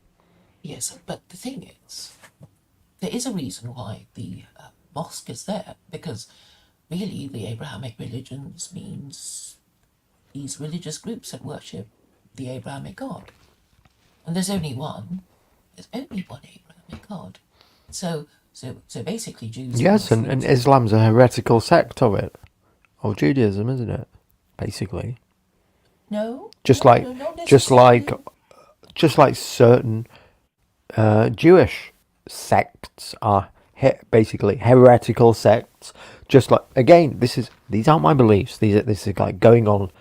yes. But the thing is, there is a reason why the mosque is there, because really the Abrahamic religions means these religious groups that worship the Abrahamic God. And there's only one. There's only one Abrahamic God. So basically Jews Yes, and Muslims, Islam's a heretical sect of it, of Judaism, isn't it? Basically, no, just no, like no, not just necessarily. like just like certain Jewish sects are basically heretical sects. Just like, again, these aren't my beliefs. This is like going on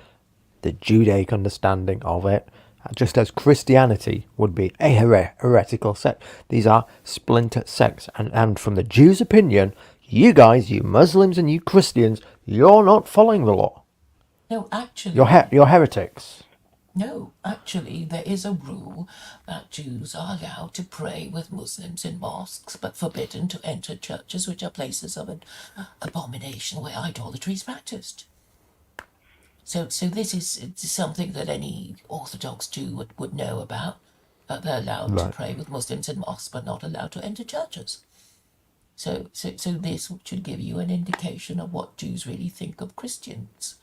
the Judaic understanding of it. Just as Christianity would be a heretical sect, these are splinter sects. And from the Jews' opinion, you guys, you Muslims and you Christians, you're not following the law. No, actually, You're heretics. no, actually, there is a rule that Jews are allowed to pray with Muslims in mosques, but forbidden to enter churches, which are places of an abomination where idolatry is practiced. So this is something that any Orthodox Jew would know about. They're allowed to Right. pray with Muslims in mosques, but not allowed to enter churches. So this should give you an indication of what Jews really think of Christians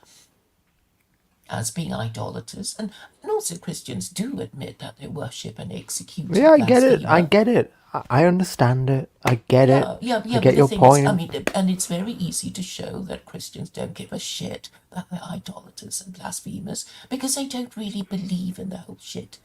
as being idolaters, and also Christians do admit that they worship and execute Yeah, I get it. I blasphemer. get it. I understand it. I get it. Yeah. I But get the your thing point. is, I mean, and it's very easy to show that Christians don't give a shit that they're idolaters and blasphemers because they don't really believe in the whole shit.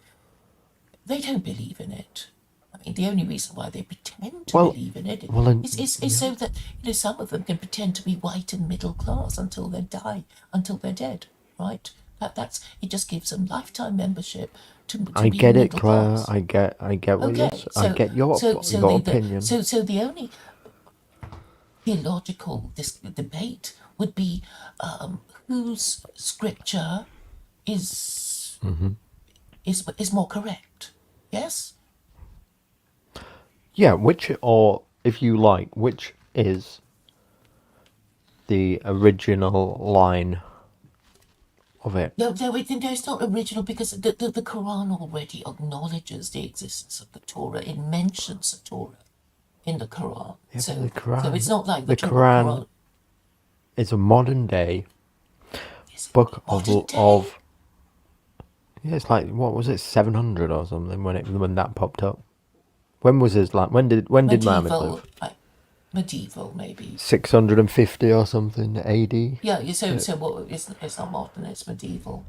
They don't believe in it. I mean, the only reason why they pretend to Well, believe in it well, then, is so that some of them can pretend to be white and middle class until they die, until they're dead, right? That's it. Just gives them lifetime membership to I be get it, middle Claire. class. I get what you're. Okay, I get your opinion. so the only theological debate would be whose scripture is is more correct. Yes. Yeah, which, or if you like, which is the original line of it? No, it's not original because the Quran already acknowledges the existence of the Torah. It mentions the Torah in the Quran. Yeah, So, but the Quran, so it's not like the Quran is a modern day is book modern day. of. Yeah, it's like, what was it, 700 or something when that popped up. When was his like? When did Muhammad medieval, live? medieval maybe. 650 or something AD. Yeah. So what? It's not modern. It's medieval.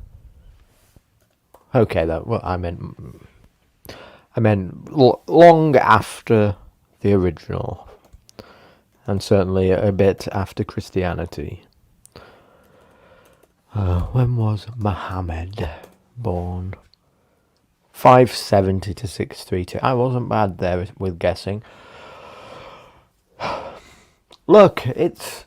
Okay, that well, I meant long after the original, and certainly a bit after Christianity. When was Muhammad born? 570 to 632. I wasn't bad there with guessing. Look, it's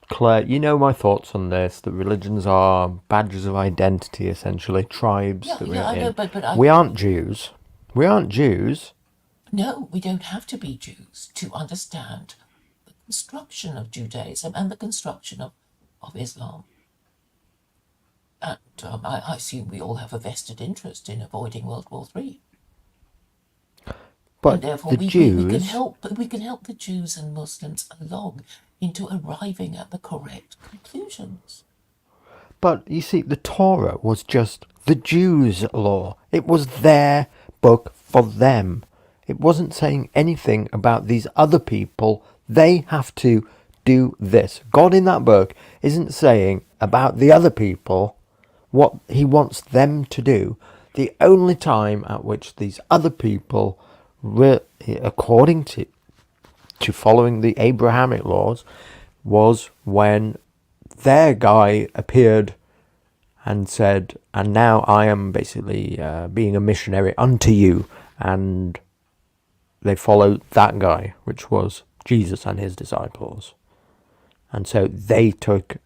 Claire. You know my thoughts on this. That religions are badges of identity, essentially tribes. Yeah, that yeah, I we're know, in. but We aren't Jews. We aren't Jews. no, we don't have to be Jews to understand the construction of Judaism and the construction of Islam. And I assume we all have a vested interest in avoiding World War III. But And therefore, the we Jews. can help the Jews and Muslims along into arriving at the correct conclusions. But you see, the Torah was just the Jews' law. It was their book for them. It wasn't saying anything about these other people. They have to do this. God in that book isn't saying about the other people what he wants them to do. The only time at which these other people, according to following the Abrahamic laws, was when their guy appeared and said, and now I am basically being a missionary unto you, and they followed that guy, which was Jesus and his disciples. And so they took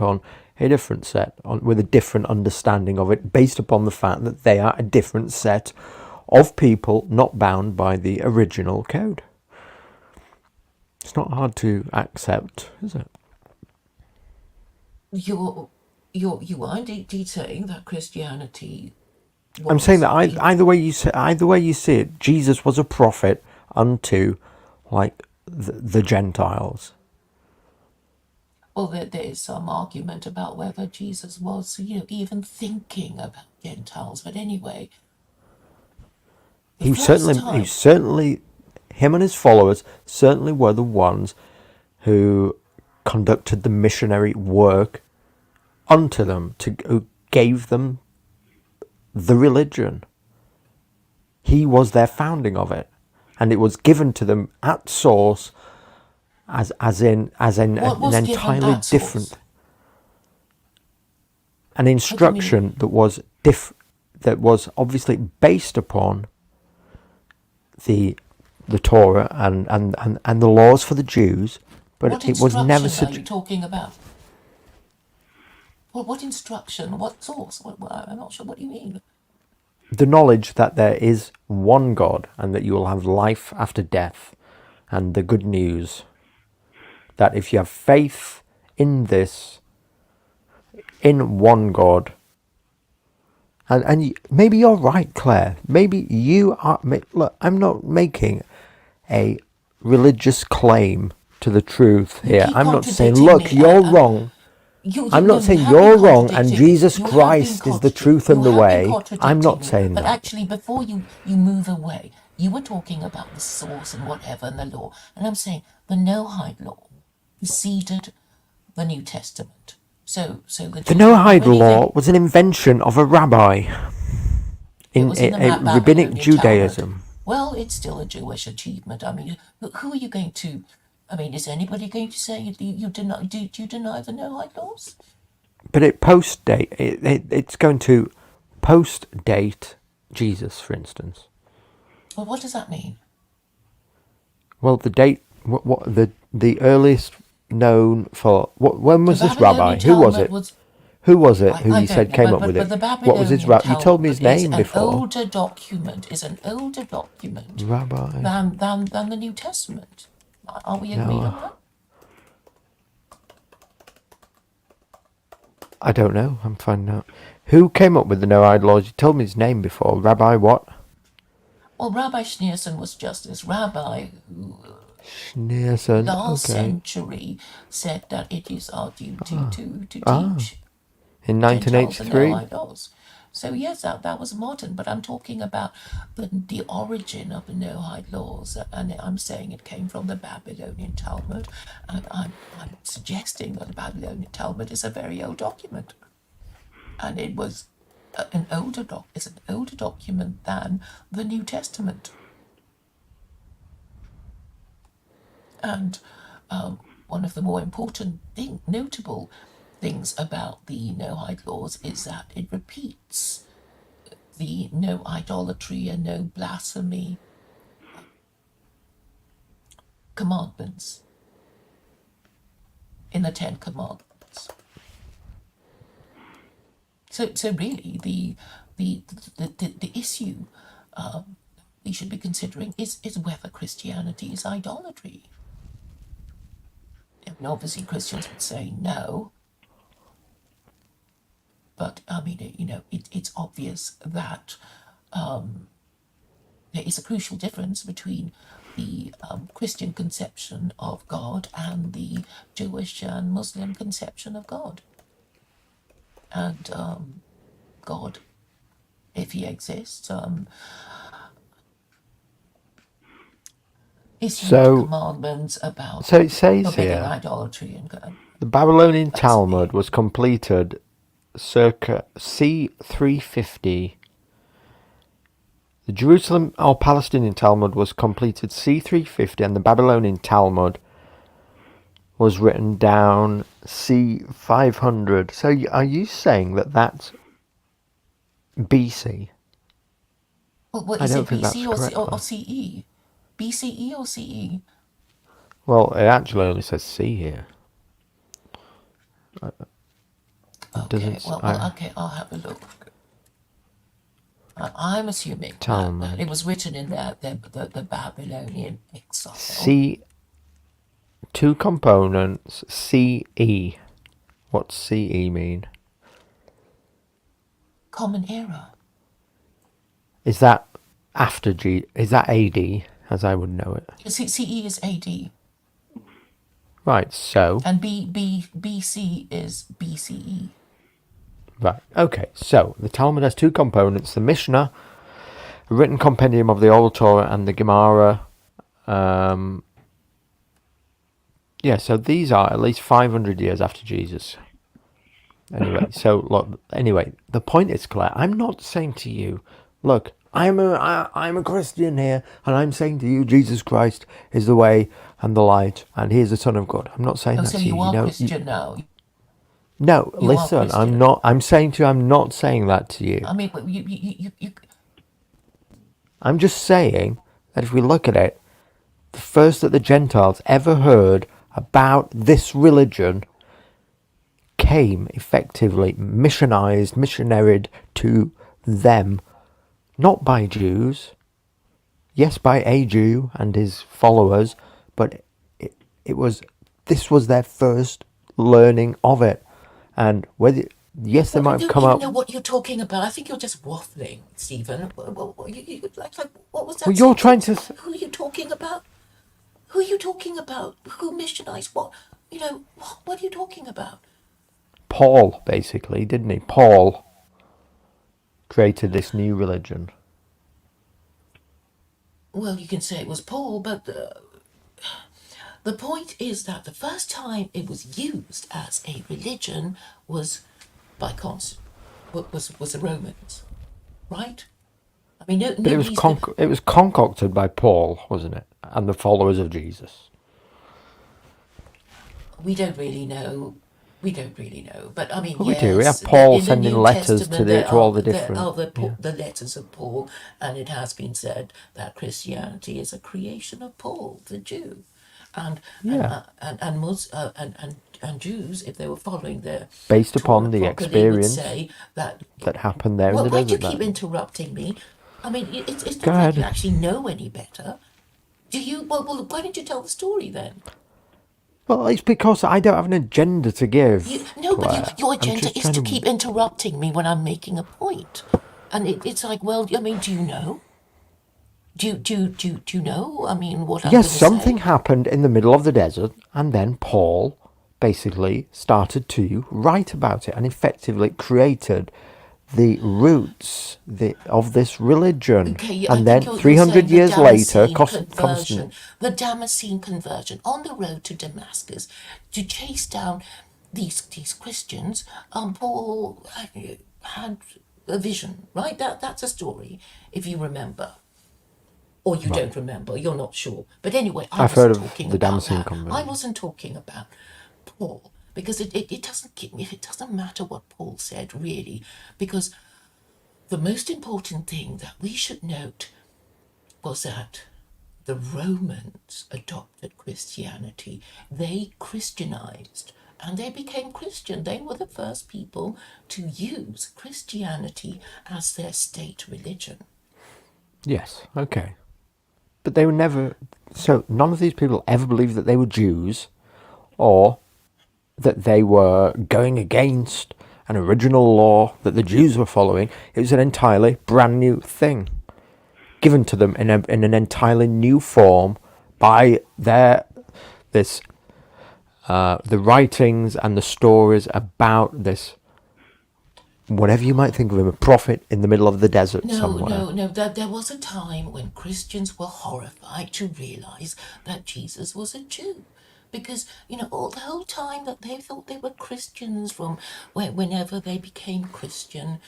on a different set with a different understanding of it, based upon the fact that they are a different set of people not bound by the original code. It's not hard to accept, is it? You are indeed saying that Christianity I'm saying that was either way you see it, Jesus was a prophet unto, like, the Gentiles. well, there is some argument about whether Jesus was, even thinking about Gentiles. But anyway, He certainly, him and his followers certainly were the ones who conducted the missionary work unto them, who gave them the religion. He was their founding of it, and it was given to them at source as in What was an given entirely at source? different, an instruction that was obviously based upon the Torah and the laws for the Jews, but What it was never instruction are you talking about? What instruction? What source? I'm not sure what you mean. the knowledge that there is one God and that you will have life after death, and the good news that if you have faith in this, in one God, and maybe you're right, Claire, maybe you are, look, I'm not making a religious claim to the truth here. keep I'm not saying, contradicting look, me, you're and- wrong. I'm not saying you're wrong and Jesus Christ is the truth and the way. I'm not saying But that. actually, before you move away, you were talking about the source and whatever and the law. And I'm saying the Noahide law preceded the New Testament. So The Noahide law was an invention of a rabbi in rabbinic Babylonian Judaism. Talmud. Well, it's still a Jewish achievement. I mean, who are you going to? I mean, is anybody going to say you deny? Do you deny the Noahide laws? But it's going to post-date Jesus, for instance. Well, what does that mean? Well, the date, what the earliest known for, when was The this rabbi? Babylonian Who was Talmud it? Who was it who I you don't said know, came but- up with but it? the What was his Babylonian You told me his Talmud name is before. Is an older document Rabbi. than the New Testament. Are we agreed on that? I don't know. I'm finding out. Who came up with the Noahide laws? You told me his name before. Rabbi what? Well, Rabbi Schneerson was just this rabbi who Schneerson. last Okay. century said that it is our duty to teach In Gentiles the 1983. Noahide laws. So yes, that was modern, but I'm talking about the origin of the Noahide laws, and I'm saying it came from the Babylonian Talmud, and I'm suggesting that the Babylonian Talmud is a very old document, and it was it's an older document than the New Testament, and one of the more important notable things about the Noahide laws is that it repeats the no idolatry and no blasphemy commandments in the Ten Commandments. So really, the issue we should be considering is whether Christianity is idolatry. And obviously, Christians would say no. But I mean, it's obvious that there is a crucial difference between the Christian conception of God and the Jewish and Muslim conception of God. And God, if he exists, issued commandments about So it says forbidding here, idolatry and the Babylonian That's Talmud it. was completed circa c. 350. The Jerusalem or Palestinian Talmud was completed c. 350, and the Babylonian Talmud was written down c 500. So are you saying that that's BC? Well, what I is don't it, think that's BC or, correct, or though. CE? BCE or CE? Well, it actually only says C here. It Okay, doesn't. well, okay, I'll have a look. I'm assuming that Talmud. it was written in the Babylonian exile. C, two components, CE. What's CE mean? Common Era. Is that after G? Is that AD, as I would know it? CE is AD, Right, so. and BC is BCE. Right, okay, so the Talmud has two components: the Mishnah, a written compendium of the Old Torah, and the Gemara. Yeah, so these are at least 500 years after Jesus. Anyway, so look. Anyway, the point is clear. I'm not saying to you, look, I'm a Christian here, and I'm saying to you, Jesus Christ is the way and the light, and He is the Son of God. I'm not saying Oh, that so to you. you are know, Christian now. no, You are listen, I'm Christian. not. I'm saying to you, I'm not saying that to you. I mean, but you I'm just saying that if we look at it, the first that the Gentiles ever heard about this religion came effectively missionaried to them, not by Jews, yes, by a Jew and his followers, but this was their first learning of it. And whether, yes, they I might have don't come even out. know what you're talking about. I think you're just waffling, Stephen. Like, what was that? Well, you're trying to. Who are you talking about? Who are you talking about? Who missionized what? What are you talking about? Paul, basically, didn't he? Paul created this new religion. Well, you can say it was Paul, but the point is that the first time it was used as a religion was by was the Romans, right? I mean, But it was concocted by Paul, wasn't it? And the followers of Jesus. we don't really know. We don't really know, but I mean, Well, we yes, do. We have Paul in the sending New letters Testament to all the different. there are the letters of Paul, and it has been said that Christianity is a creation of Paul, the Jew, and Yeah. and Jews, if they were following their Based Torah upon the properly, would experience say that. that happened there in Well, the why do you desert. keep interrupting me? I mean, it's Go not like you ahead. actually know any better. Do you? Well, why don't you tell the story then? Well, it's because I don't have an agenda to give. No, but Claire. your I'm agenda just is trying to keep interrupting me when I'm making a point. And it's like, well, I mean, do you know? Do you know? I mean, what I'm going Yes, to something say? happened in the middle of the desert, and then Paul basically started to write about it and effectively created the roots of this religion. Okay, I And think then you're 300 saying the years later, Damascene Constant. conversion, the Damascene conversion on the road to Damascus to chase down these Christians. Paul had a vision, right? That's a story, if you remember. Or you don't remember, you're not sure. But anyway, I I've heard wasn't of talking the about Damascene that. I conversion. wasn't talking about Paul, because it doesn't matter what Paul said, really, because the most important thing that we should note was that the Romans adopted Christianity. They Christianized and they became Christian. They were the first people to use Christianity as their state religion. Yes, okay. But they were never. So none of these people ever believed that they were Jews or that they were going against an original law that the Jews were following. It was an entirely brand new thing given to them in an entirely new form by the writings and the stories about this, whatever you might think of him, a prophet in the middle of the desert somewhere. No. There was a time when Christians were horrified to realize that Jesus was a Jew. because all the whole time that they thought they were Christians, from whenever they became Christian,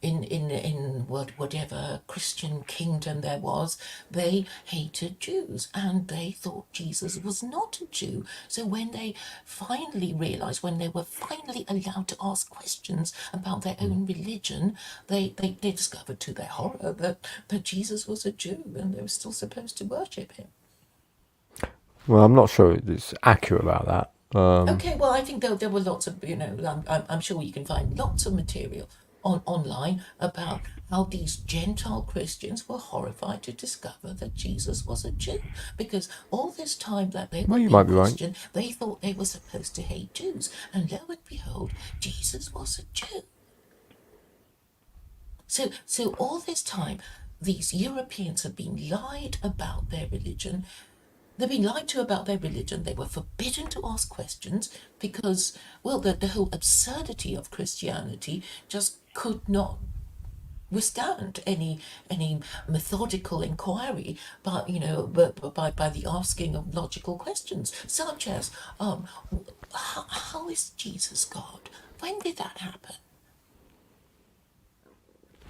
in whatever Christian kingdom there was, they hated Jews and they thought Jesus was not a Jew. So when they finally realized, when they were finally allowed to ask questions about their own religion, they discovered to their horror that Jesus was a Jew and they were still supposed to worship him. Well, I'm not sure it's accurate about that. Okay, well, I think there were lots of, I'm sure you can find lots of material online about how these Gentile Christians were horrified to discover that Jesus was a Jew, because all this time that they Well, were you being might be right. Christian, they thought they were supposed to hate Jews, and lo and behold, Jesus was a Jew. So all this time, these Europeans have been lied about their religion. They've been lied to about their religion. They were forbidden to ask questions because, well, the whole absurdity of Christianity just could not withstand any methodical inquiry, but by the asking of logical questions, such as, how is Jesus God? When did that happen?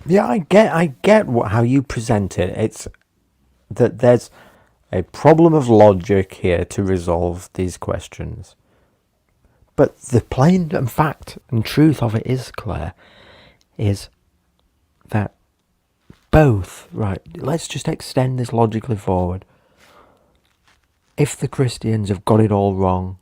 Yeah, I get how you present it. It's that there's a problem of logic here to resolve these questions. But the plain and fact and truth of it is, Claire, is that both, right, let's just extend this logically forward. If the Christians have got it all wrong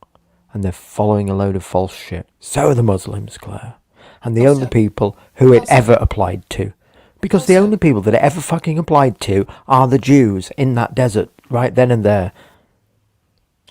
and they're following a load of false shit, so are the Muslims, Claire. And the only people who it ever applied to. Because the only people that it ever fucking applied to are the Jews in that desert, right then and there.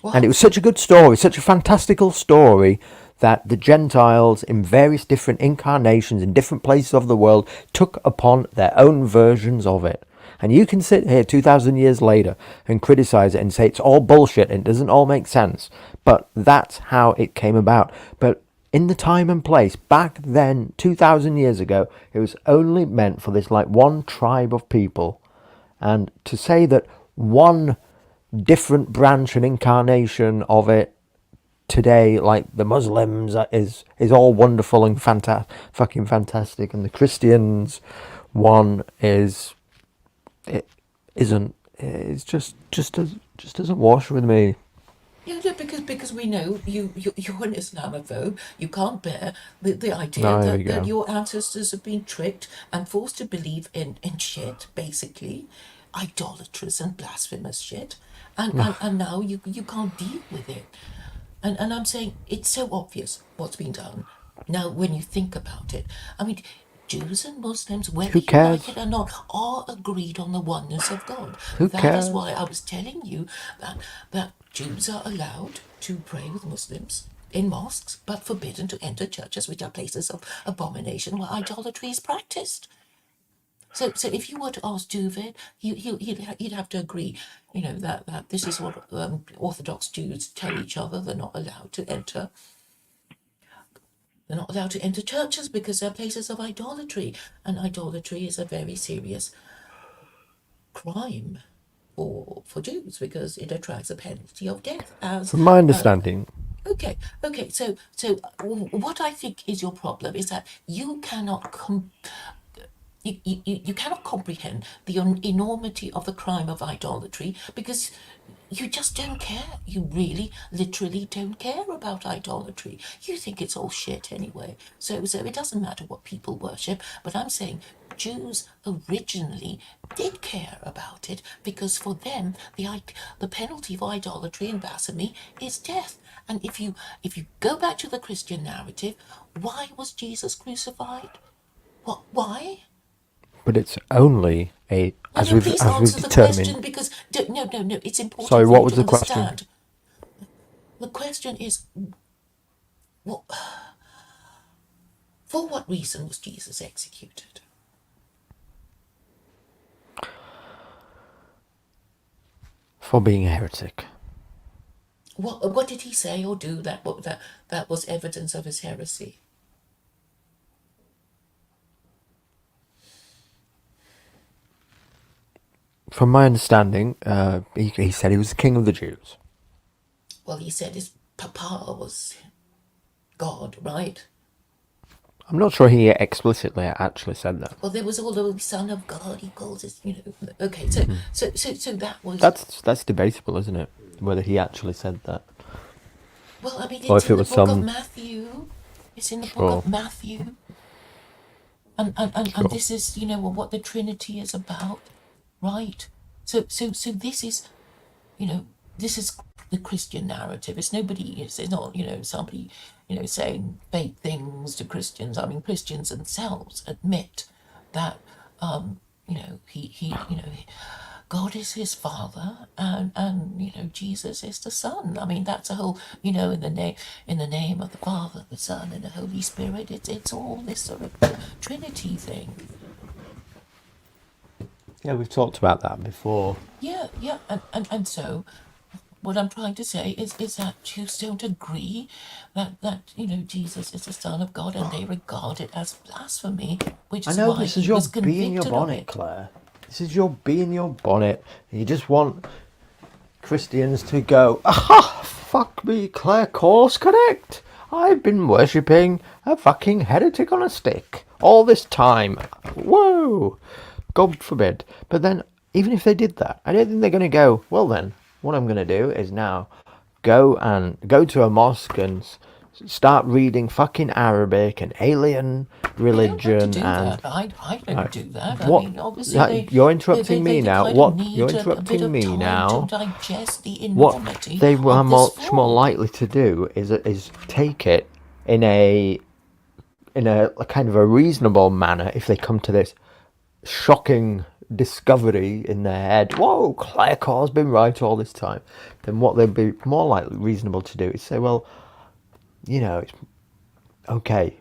And it was such a good story, such a fantastical story, that the Gentiles in various different incarnations in different places of the world took upon their own versions of it. And you can sit here 2,000 years later and criticize it and say it's all bullshit and it doesn't all make sense. But that's how it came about. But in the time and place, back then, 2,000 years ago, it was only meant for this like one tribe of people. And to say that one different branch and incarnation of it today, like the Muslims, is all wonderful and fucking fantastic, and the Christians one is, it isn't. It's just doesn't wash with me. Yeah, no, because we know you're an Islamophobe. You can't bear the idea No, there you that go. your ancestors have been tricked and forced to believe in shit, basically, idolatrous and blasphemous shit, and now you can't deal with it. And I'm saying it's so obvious what's been done. Now, when you think about it, I mean, Jews and Muslims, whether Who you cares? like it or not, are agreed on the oneness of God. Who That cares? is why I was telling you that Jews are allowed to pray with Muslims in mosques, but forbidden to enter churches, which are places of abomination where idolatry is practiced. So if you were to ask Duvid, he'd have to agree, that this is what Orthodox Jews tell each other. They're not allowed to enter. They're not allowed to enter churches because they're places of idolatry, and idolatry is a very serious crime for Jews because it attracts a penalty of death. As From my understanding, okay. So what I think is your problem is that you cannot you cannot comprehend the enormity of the crime of idolatry because you just don't care. You really, literally don't care about idolatry. You think it's all shit anyway. So it doesn't matter what people worship. But I'm saying Jews originally did care about it because for them the penalty for idolatry and blasphemy is death. And if you go back to the Christian narrative, why was Jesus crucified? What? Why? but it's only as we've Please answer the determined. question because no, it's important. Sorry, for what you was to the question? understand. The question is, what, for what reason was Jesus executed? For being a heretic. What did he say or do that was evidence of his heresy? From my understanding, he said he was the king of the Jews. Well, he said his papa was God, right? I'm not sure he explicitly actually said that. Well, there was all the Son of God. He calls it, Okay, so that was. That's debatable, isn't it? Whether he actually said that, Well, I mean, or it's if it in the was book of some. Matthew. It's in the book Sure, of Matthew, and sure. this is, what the Trinity is about, right? So this is, you know, this is the Christian narrative. It's nobody. It's not, somebody, saying fake things to Christians. I mean, Christians themselves admit that, God is his father, and Jesus is the Son. I mean, that's a whole, in the name of the Father, the Son, and the Holy Spirit. It's all this sort of Trinity thing. Yeah, we've talked about that before. Yeah, yeah, and so what I'm trying to say is that Jews don't agree that Jesus is the Son of God, and they regard it as blasphemy, which I is know why this is he your was bee in your convicted of bonnet, it. Claire. This is your bee in your bonnet. You just want Christians to go, aha, fuck me, Claire, course correct. I've been worshipping a fucking heretic on a stick all this time. Whoa! God forbid. But then, even if they did that, I don't think they're going to go, well then, what I'm going to do is now go to a mosque and start reading fucking Arabic and alien They don't have to religion do and that. I don't do that. I what? mean, obviously You're they interrupting me now. kind of What? You're need a bit interrupting of me time to now. digest the What enormity they were of this much more fraud. likely to do is take it in a kind of a reasonable manner if they come to this shocking discovery in their head. Whoa, Claire Carr's been right all this time. Then what they'd be more likely reasonable to do is say, well, it's okay.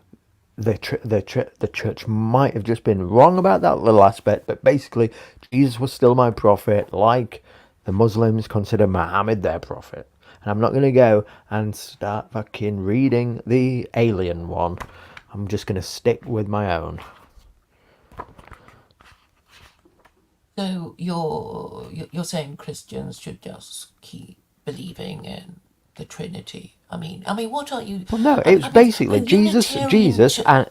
The church might have just been wrong about that little aspect, but basically Jesus was still my prophet, like the Muslims consider Muhammad their prophet. And I'm not going to go and start fucking reading the alien one. I'm just going to stick with my own. So you're saying Christians should just keep believing in the Trinity? I mean, what are you? Well, no, I, it's I mean, basically a Unitarian church. And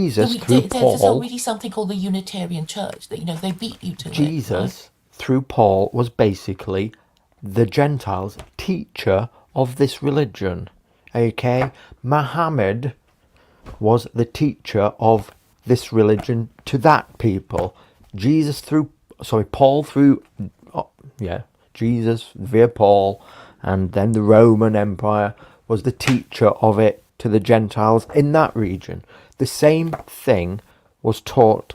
So Jesus through there's Paul. already something called the Unitarian Church. That they beat you to it, right? Jesus through Paul was basically the Gentiles' teacher of this religion. Okay, Muhammad was the teacher of this religion to that people. Paul through, Jesus via Paul, and then the Roman Empire was the teacher of it to the Gentiles in that region. The same thing was taught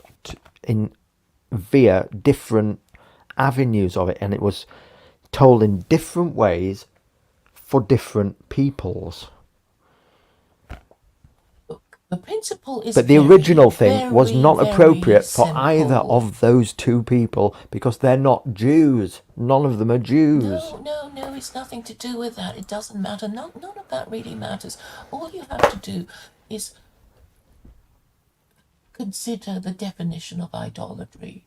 via different avenues of it, and it was told in different ways for different peoples. The principle is But the very, original thing was very, not very appropriate for either simple. of those two people because they're not Jews. None of them are Jews. No, it's nothing to do with that. It doesn't matter. None of that really matters. All you have to do is consider the definition of idolatry.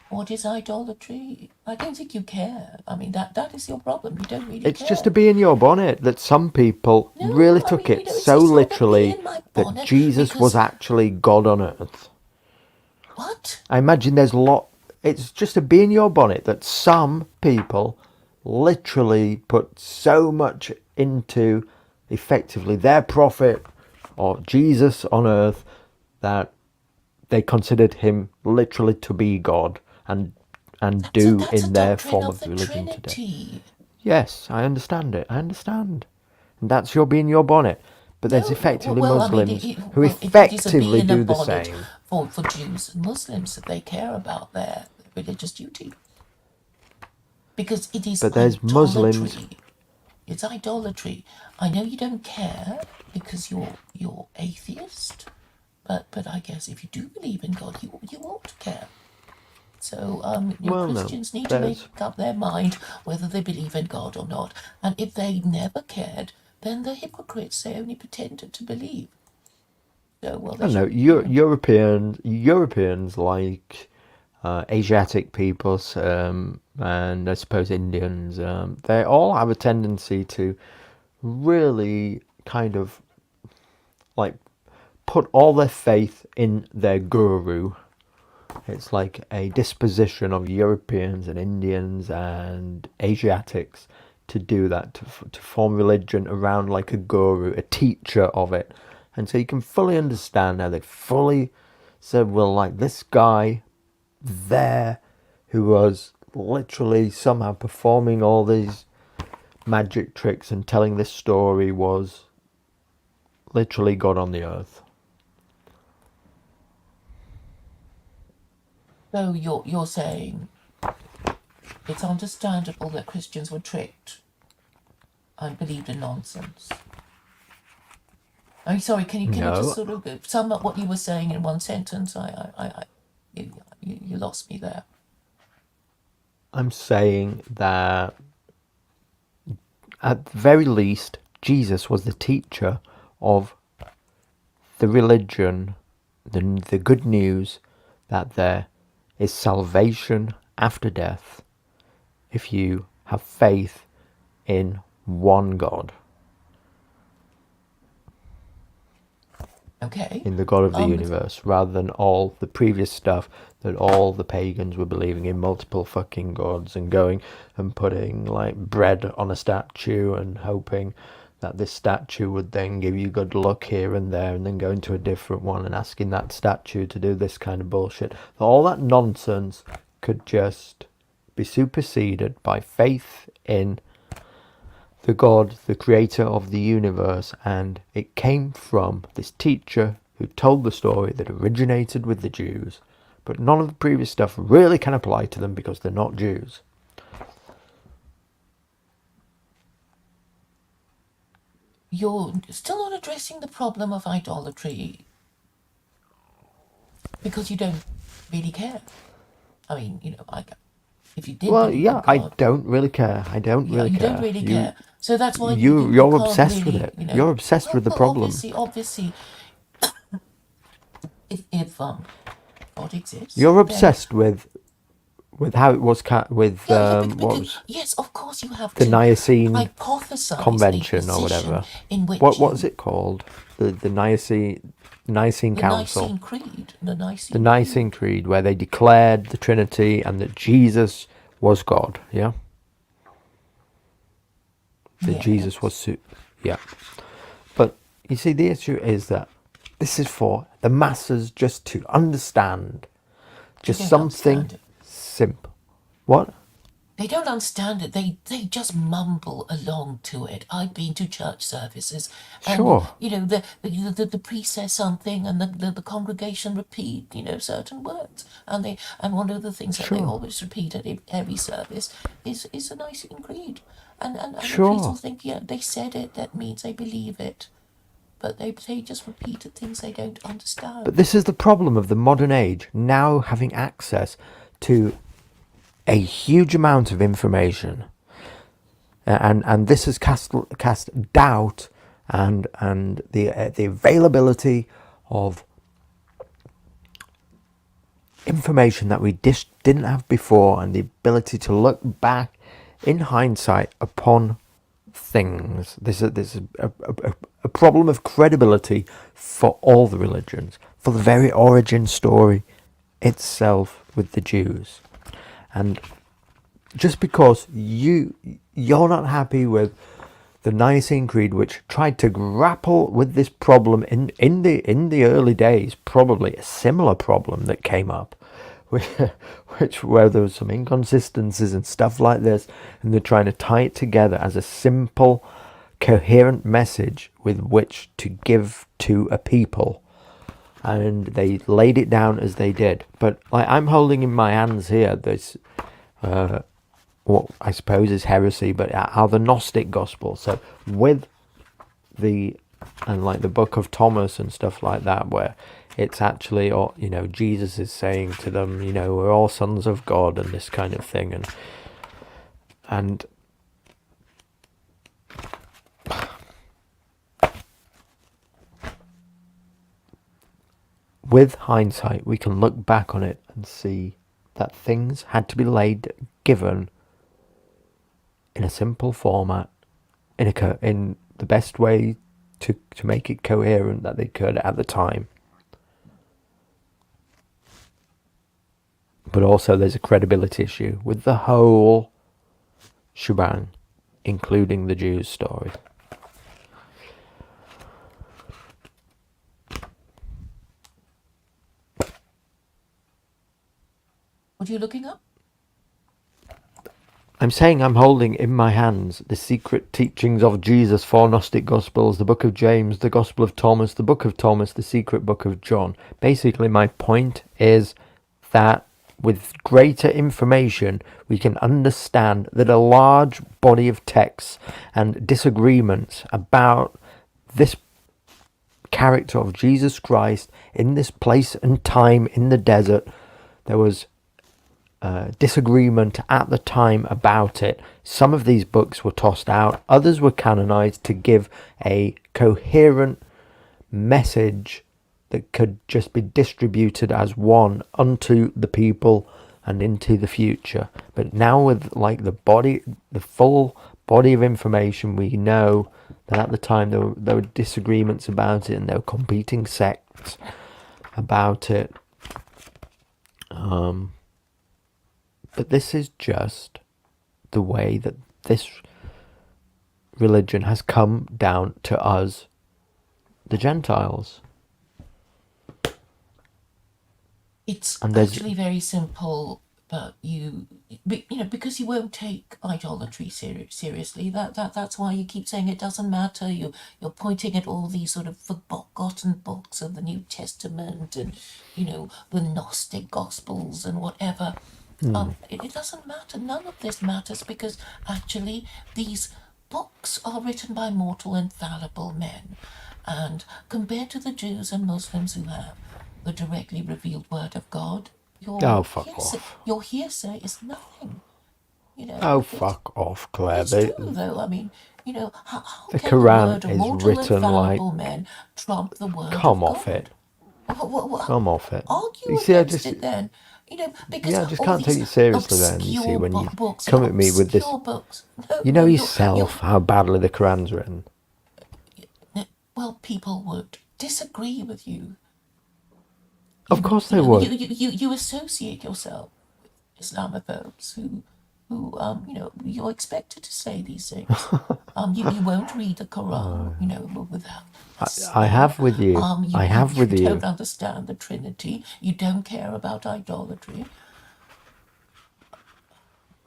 What is idolatry? I don't think you care. I mean, that is your problem. You don't really It's care. just a bee in your bonnet that some people No, really I took mean, it it's so not a bee literally in my that bonnet Jesus was because actually God on earth. what? I imagine it's just a bee in your bonnet that some people literally put so much into effectively their prophet or Jesus on earth that they considered him literally to be God and do That's a in their doctrine form of of the religion today. Trinity. Yes, I understand it. I understand. And that's your bee in your bonnet. But there's No, effectively well, I mean, Muslims who it is a bee effectively in a do the bonnet same. for Jews and Muslims if they care about their religious duty. Because it is But there's Muslims. idolatry. It's idolatry. I know you don't care because you're atheist, but I guess if you do believe in God, you ought to care. So Well, no. Christians need to make up their mind whether they believe in God or not. And if they never cared, then they're hypocrites. They only pretended to believe. So, well, I don't know. Europeans like Asiatic peoples, and I suppose Indians, they all have a tendency to really kind of like put all their faith in their guru. It's like a disposition of Europeans and Indians and Asiatics to do that, to form religion around like a guru, a teacher of it. And so you can fully understand how they fully said, well, like this guy there who was literally somehow performing all these magic tricks and telling this story was literally God on the earth. So you're saying it's understandable that Christians were tricked and believed in nonsense. I'm sorry. Can you just No, sort of sum up what you were saying in one sentence? You lost me there. I'm saying that at the very least, Jesus was the teacher of the religion, the good news that there is salvation after death if you have faith in one God, Okay. in the God of the Um. universe, rather than all the previous stuff that all the pagans were believing in, multiple fucking gods, and going and putting like bread on a statue and hoping that this statue would then give you good luck here and there, and then going to a different one and asking that statue to do this kind of bullshit. All that nonsense could just be superseded by faith in the God, the creator of the universe, and it came from this teacher who told the story that originated with the Jews, but none of the previous stuff really can apply to them because they're not Jews. You're still not addressing the problem of idolatry because you don't really care. I mean, if you did Well, believe in yeah, I God, don't really care. I don't yeah, really you don't care. really You, care. So that's why you, you you're can't obsessed with really, it. You're obsessed with the well, problem. obviously, if God exists, You're then obsessed with how it was with yeah, what was yes, of course you have the to Nicene hypothesize a Convention or position whatever. in What which was it called? The Nicene the Council. Nicene Creed, the The Nicene Nicene Creed. Creed, where they declared the Trinity and that Jesus was God. Yeah, that Jesus was Yes, yeah. But you see, the issue is that this is for the masses just to understand, they just don't something understand it. simple. What? They don't understand it. They just mumble along to it. I've been to church services, and Sure, the priest says something, and the congregation repeat certain words, and one of the things that they sure, always repeat at every service is a Nicene Creed, and the priest will sure. think, yeah, they said it. That means they believe it, but they just repeated things they don't But understand. this is the problem of the modern age, now having access to a huge amount of information, and this has cast doubt and the availability of information that we didn't have before, and the ability to look back in hindsight upon things. This is a problem of credibility for all the religions, for the very origin story itself with the Jews. And just because you're not happy with the Nicene Creed, which tried to grapple with this problem in the early days, probably a similar problem that came up, where there was some inconsistencies and stuff like this, and they're trying to tie it together as a simple, coherent message with which to give to a people, and they laid it down as they did. But like, I'm holding in my hands here this what I suppose is heresy, but are the Gnostic Gospels. So with like the Book of Thomas and stuff like that, where it's actually, or Jesus is saying to them, we're all sons of God and this kind of thing, and with hindsight we can look back on it and see that things had to be given in a simple format, in the best way to make it coherent that they could at the time. But also there's a credibility issue with the whole shebang, including the Jews' story. What are you looking up? I'm saying I'm holding in my hands the secret teachings of Jesus, 4 Gnostic Gospels, the Book of James, the Gospel of Thomas, the Book of Thomas, the secret Book of John. Basically, my point is that with greater information, we can understand that a large body of texts and disagreements about this character of Jesus Christ in this place and time in the desert, there was disagreement at the time about it. Some of these books were tossed out, others were canonized to give a coherent message that could just be distributed as one unto the people and into the future. But now with the full body of information, we know that at the time there were disagreements about it and there were competing sects about it. But this is just the way that this religion has come down to us, the Gentiles. It's And there's- actually very simple, but because you won't take idolatry seriously. That's why you keep saying it doesn't matter. You're pointing at all these sort of forgotten books of the New Testament and the Gnostic Gospels and whatever. It doesn't matter. None of this matters because actually these books are written by mortal and fallible men, and compared to the Jews and Muslims who have the directly revealed word of God, Fuck off. your hearsay is nothing. Fuck off, Claire. It's true though. I mean, how The can Quran the word of is mortal and written fallible men trump the word Come of off God? it. What, Come off it. argue You see, I against just it then. Because I just all can't take these you seriously then, you see, obscure when you books, come at me with this. obscure books. No, You know no, yourself how badly the Quran's written. well, people would disagree with you. Of course they would. You associate yourself with Islamophobes who you're expected to say these things. You won't read the Quran, without. I have with you. I have with You you. don't understand the Trinity. You don't care about idolatry.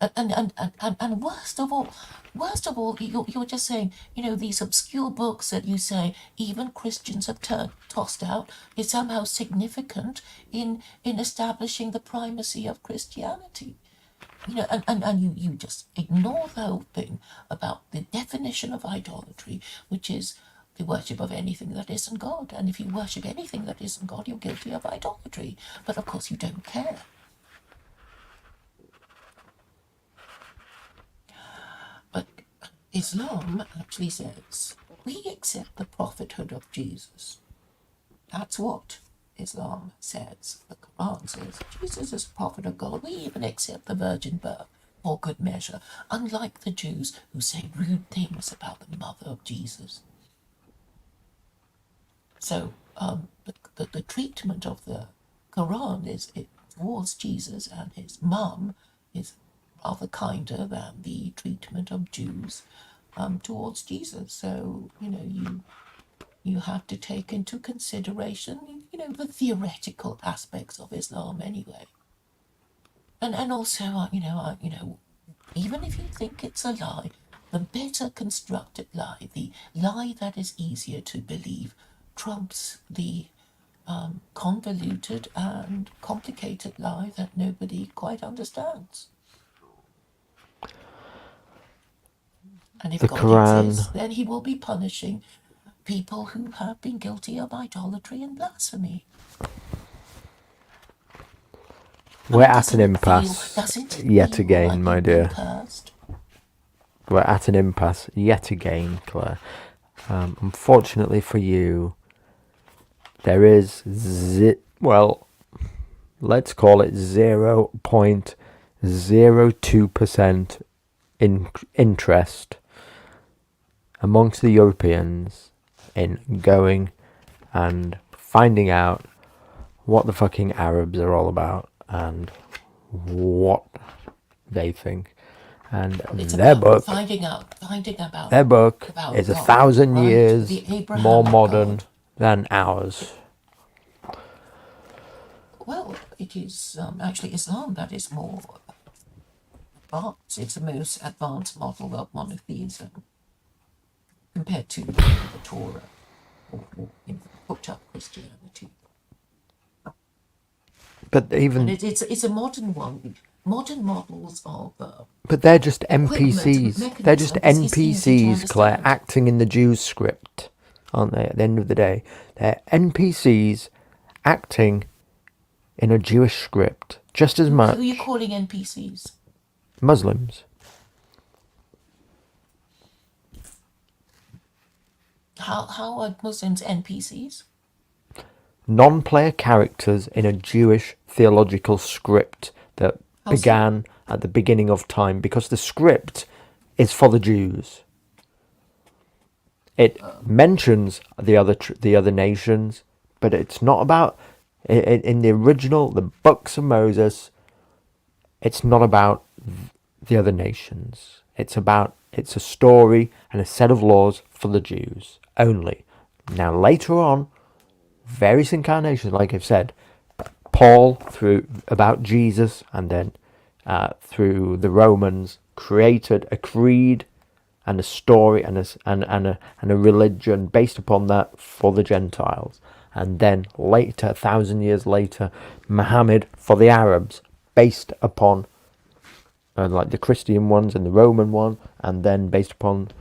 And worst of all, you're just saying, these obscure books that you say even Christians have tossed out is somehow significant in establishing the primacy of Christianity. And you just ignore the whole thing about the definition of idolatry, which is the worship of anything that isn't God. And if you worship anything that isn't God, you're guilty of idolatry. But of course you don't care. But Islam actually says, we accept the prophethood of Jesus. That's what Islam says. The Quran says, Jesus is a prophet of God. We even accept the virgin birth for good measure, unlike the Jews who say rude things about the mother of Jesus. So the treatment of the Quran is towards Jesus and his mum is rather kinder than the treatment of Jews towards Jesus. So, you have to take into consideration, the theoretical aspects of Islam anyway. And also, even if you think it's a lie, the better constructed lie, the lie that is easier to believe, trumps the convoluted and complicated lie that nobody quite understands. And if The God Quran- exists, then he will be punishing people who have been guilty of idolatry and blasphemy. We're at Doesn't an it feel- impasse doesn't it yet feel again, like my you've been dear. cursed? We're at an impasse yet again, Claire. Unfortunately for you, there is let's call it 0.02% interest amongst the Europeans in going and finding out what the fucking Arabs are all about and what they think. And It's their about book, finding about is God, 1,000 right? years The Abrahamic more modern God. than ours. Well, it is actually Islam that is more advanced. It's the most advanced model of monotheism compared to the Torah or hooked up Christianity. But And even it's a modern one. Modern models of but they're just equipment, NPCs. They're just mechanisms is easy to NPCs, Claire, understand. acting in the Jews' script, aren't they? At the end of the day, they're NPCs acting in a Jewish script just as Who are you much. calling NPCs? Muslims. How are Muslims NPCs? Non-player characters in a Jewish theological script that How so? began at the beginning of time, because the script is for the Jews. It mentions the other nations, but it's not about in the original, the books of Moses. It's not about the other nations. It's a story and a set of laws for the Jews only. Now later on, various incarnations, like I've said, Paul through about Jesus, and then through the Romans, created a creed and a story and a religion based upon that for the Gentiles. And then later, 1,000 years later, Muhammad for the Arabs, based upon like the Christian ones and the Roman one, and then based upon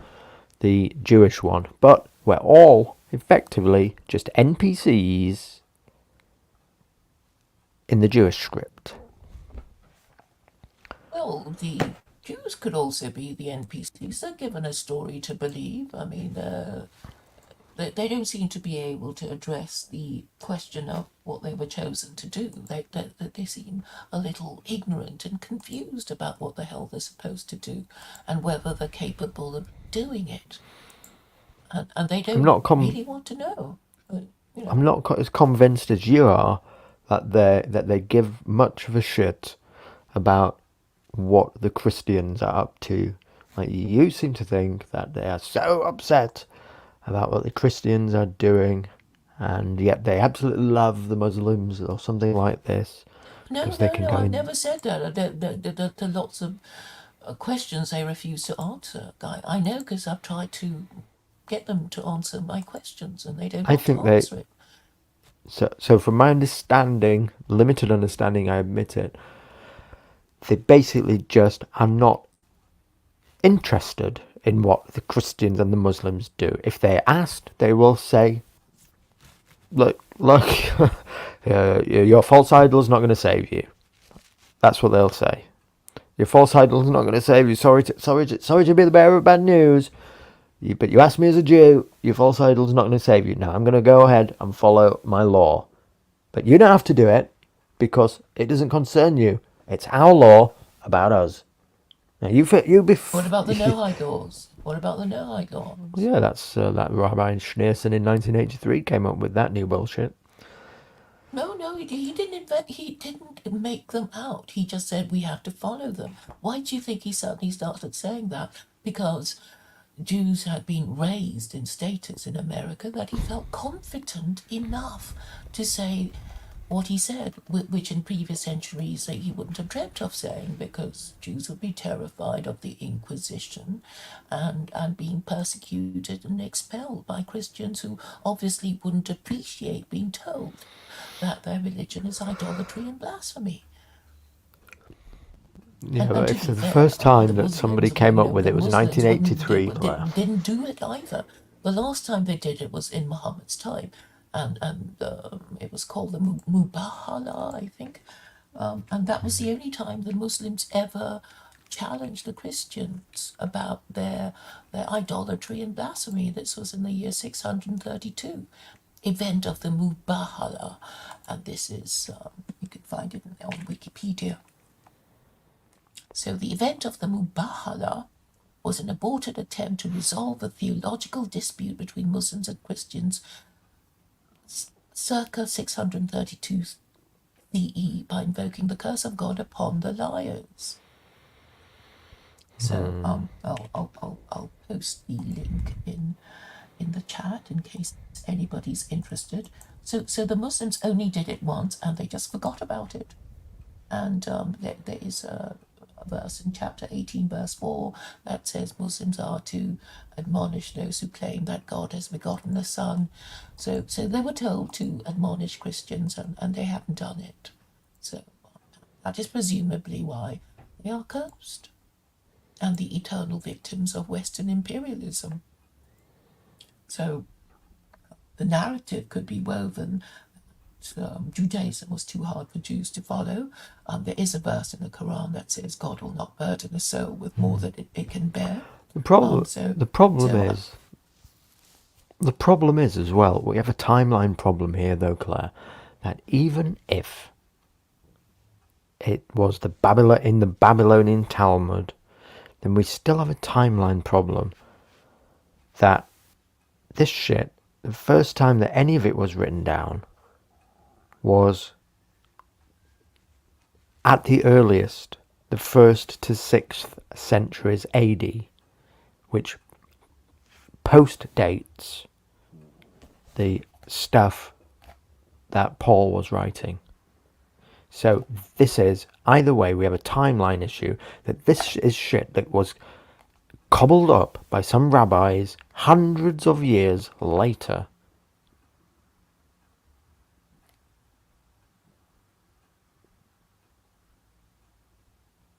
the Jewish one. But we're all effectively just NPCs in the Jewish script. Well, the Jews could also be the NPCs. They're given a story to believe. I mean, they don't seem to be able to address the question of what they were chosen to do. They seem a little ignorant and confused about what the hell they're supposed to do and whether they're capable of doing it. And they don't really want to know. I'm not as convinced as you are that they give much of a shit about what the Christians are up to. Like, you seem to think that they are so upset about what the Christians are doing, and yet they absolutely love the Muslims or something like this. No, I've never said that. There are lots of questions they refuse to answer. I know because I've tried to get them to answer my questions, and they don't want to answer it. So from my understanding, limited understanding, I admit it, they basically just are not interested in what the Christians and the Muslims do. If they're asked, they will say, look, your false idol is not going to save you. That's what they'll say. Your false idol is not going to save you. Sorry to be the bearer of bad news. But you asked me as a Jew, your false idol is not going to save you. Now I'm going to go ahead and follow my law. But you don't have to do it because it doesn't concern you. It's our law about us. Now What about the Noahide laws? What about the Noahide laws? Yeah, that's that Rabbi Schneerson in 1983 came up with that new bullshit. No, he didn't make them out. He just said we have to follow them. Why do you think he suddenly started saying that? Because Jews had been raised in status in America that he felt confident enough to say what he said, which in previous centuries he wouldn't have dreamt of saying, because Jews would be terrified of the Inquisition and being persecuted and expelled by Christians who obviously wouldn't appreciate being told that their religion is idolatry and blasphemy. Yeah, but it's the first time that somebody came up with it was 1983. Didn't do it either. The last time they did it was in Muhammad's time, and it was called the Mubahala, I think, and that was the only time the Muslims ever challenged the Christians about their idolatry and blasphemy. This was in the year 632. event of the Mubahala, and this is, you can find it on Wikipedia. So the event of the Mubahala was an aborted attempt to resolve a theological dispute between Muslims and Christians circa 632 CE by invoking the curse of God upon the liars. So I'll post the link in the chat in case anybody's interested. So the Muslims only did it once and they just forgot about it. And there is a verse in chapter 18, verse 4, that says Muslims are to admonish those who claim that God has begotten a son. So they were told to admonish Christians, and they haven't done it. So that is presumably why they are cursed and the eternal victims of Western imperialism. So the narrative could be woven. Judaism was too hard for Jews to follow. There is a verse in the Quran that says God will not burden a soul with more than it can bear. The problem is as well, we have a timeline problem here though, Claire, that even if it was in the Babylonian Talmud, then we still have a timeline problem that this shit, the first time that any of it was written down was at the earliest, the 1st to 6th centuries AD, which post-dates the stuff that Paul was writing. So this is, either way, we have a timeline issue, that this is shit that was cobbled up by some rabbis hundreds of years later.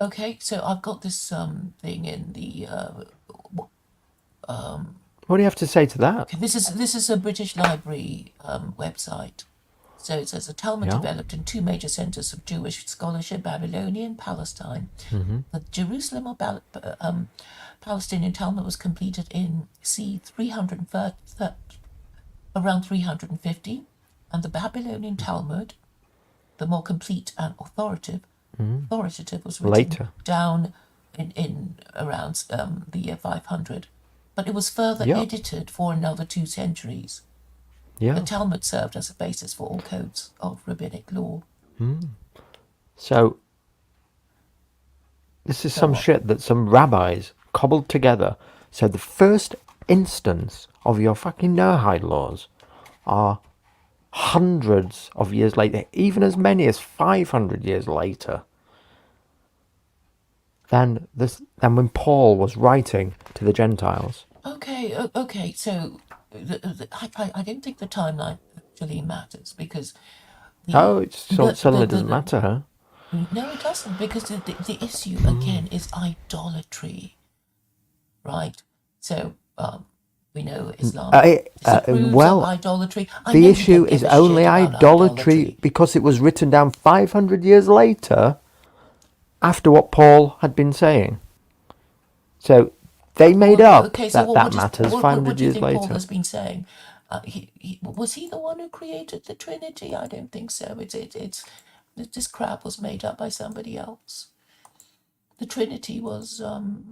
Okay, so I've got this thing in the What do you have to say to that? okay, this is a British Library website. So it says the Talmud developed in two major centers of Jewish scholarship, Babylonia and Palestine. The Jerusalem or Palestinian Talmud was completed in c. 330, around 350, and the Babylonian Talmud, the more complete and authoritative, was written Later. down in around the year 500. But it was further edited for another 2 centuries. Yeah. The Talmud served as a basis for all codes of rabbinic law. So this is some shit that some rabbis cobbled together. So the first instance of your fucking Noahide laws are hundreds of years later, even as many as 500 years later than when Paul was writing to the Gentiles. Okay. So I don't think the timeline actually matters because. It suddenly doesn't matter, huh? No, it doesn't, because the issue again is idolatry, right? So we know Islam disapproves of idolatry. The issue is only idolatry because it was written down 500 years later after what Paul had been saying. So they made up that matters 500 years later. Paul has been saying? Was he the one who created the Trinity? I don't think so. This crap was made up by somebody else. The Trinity was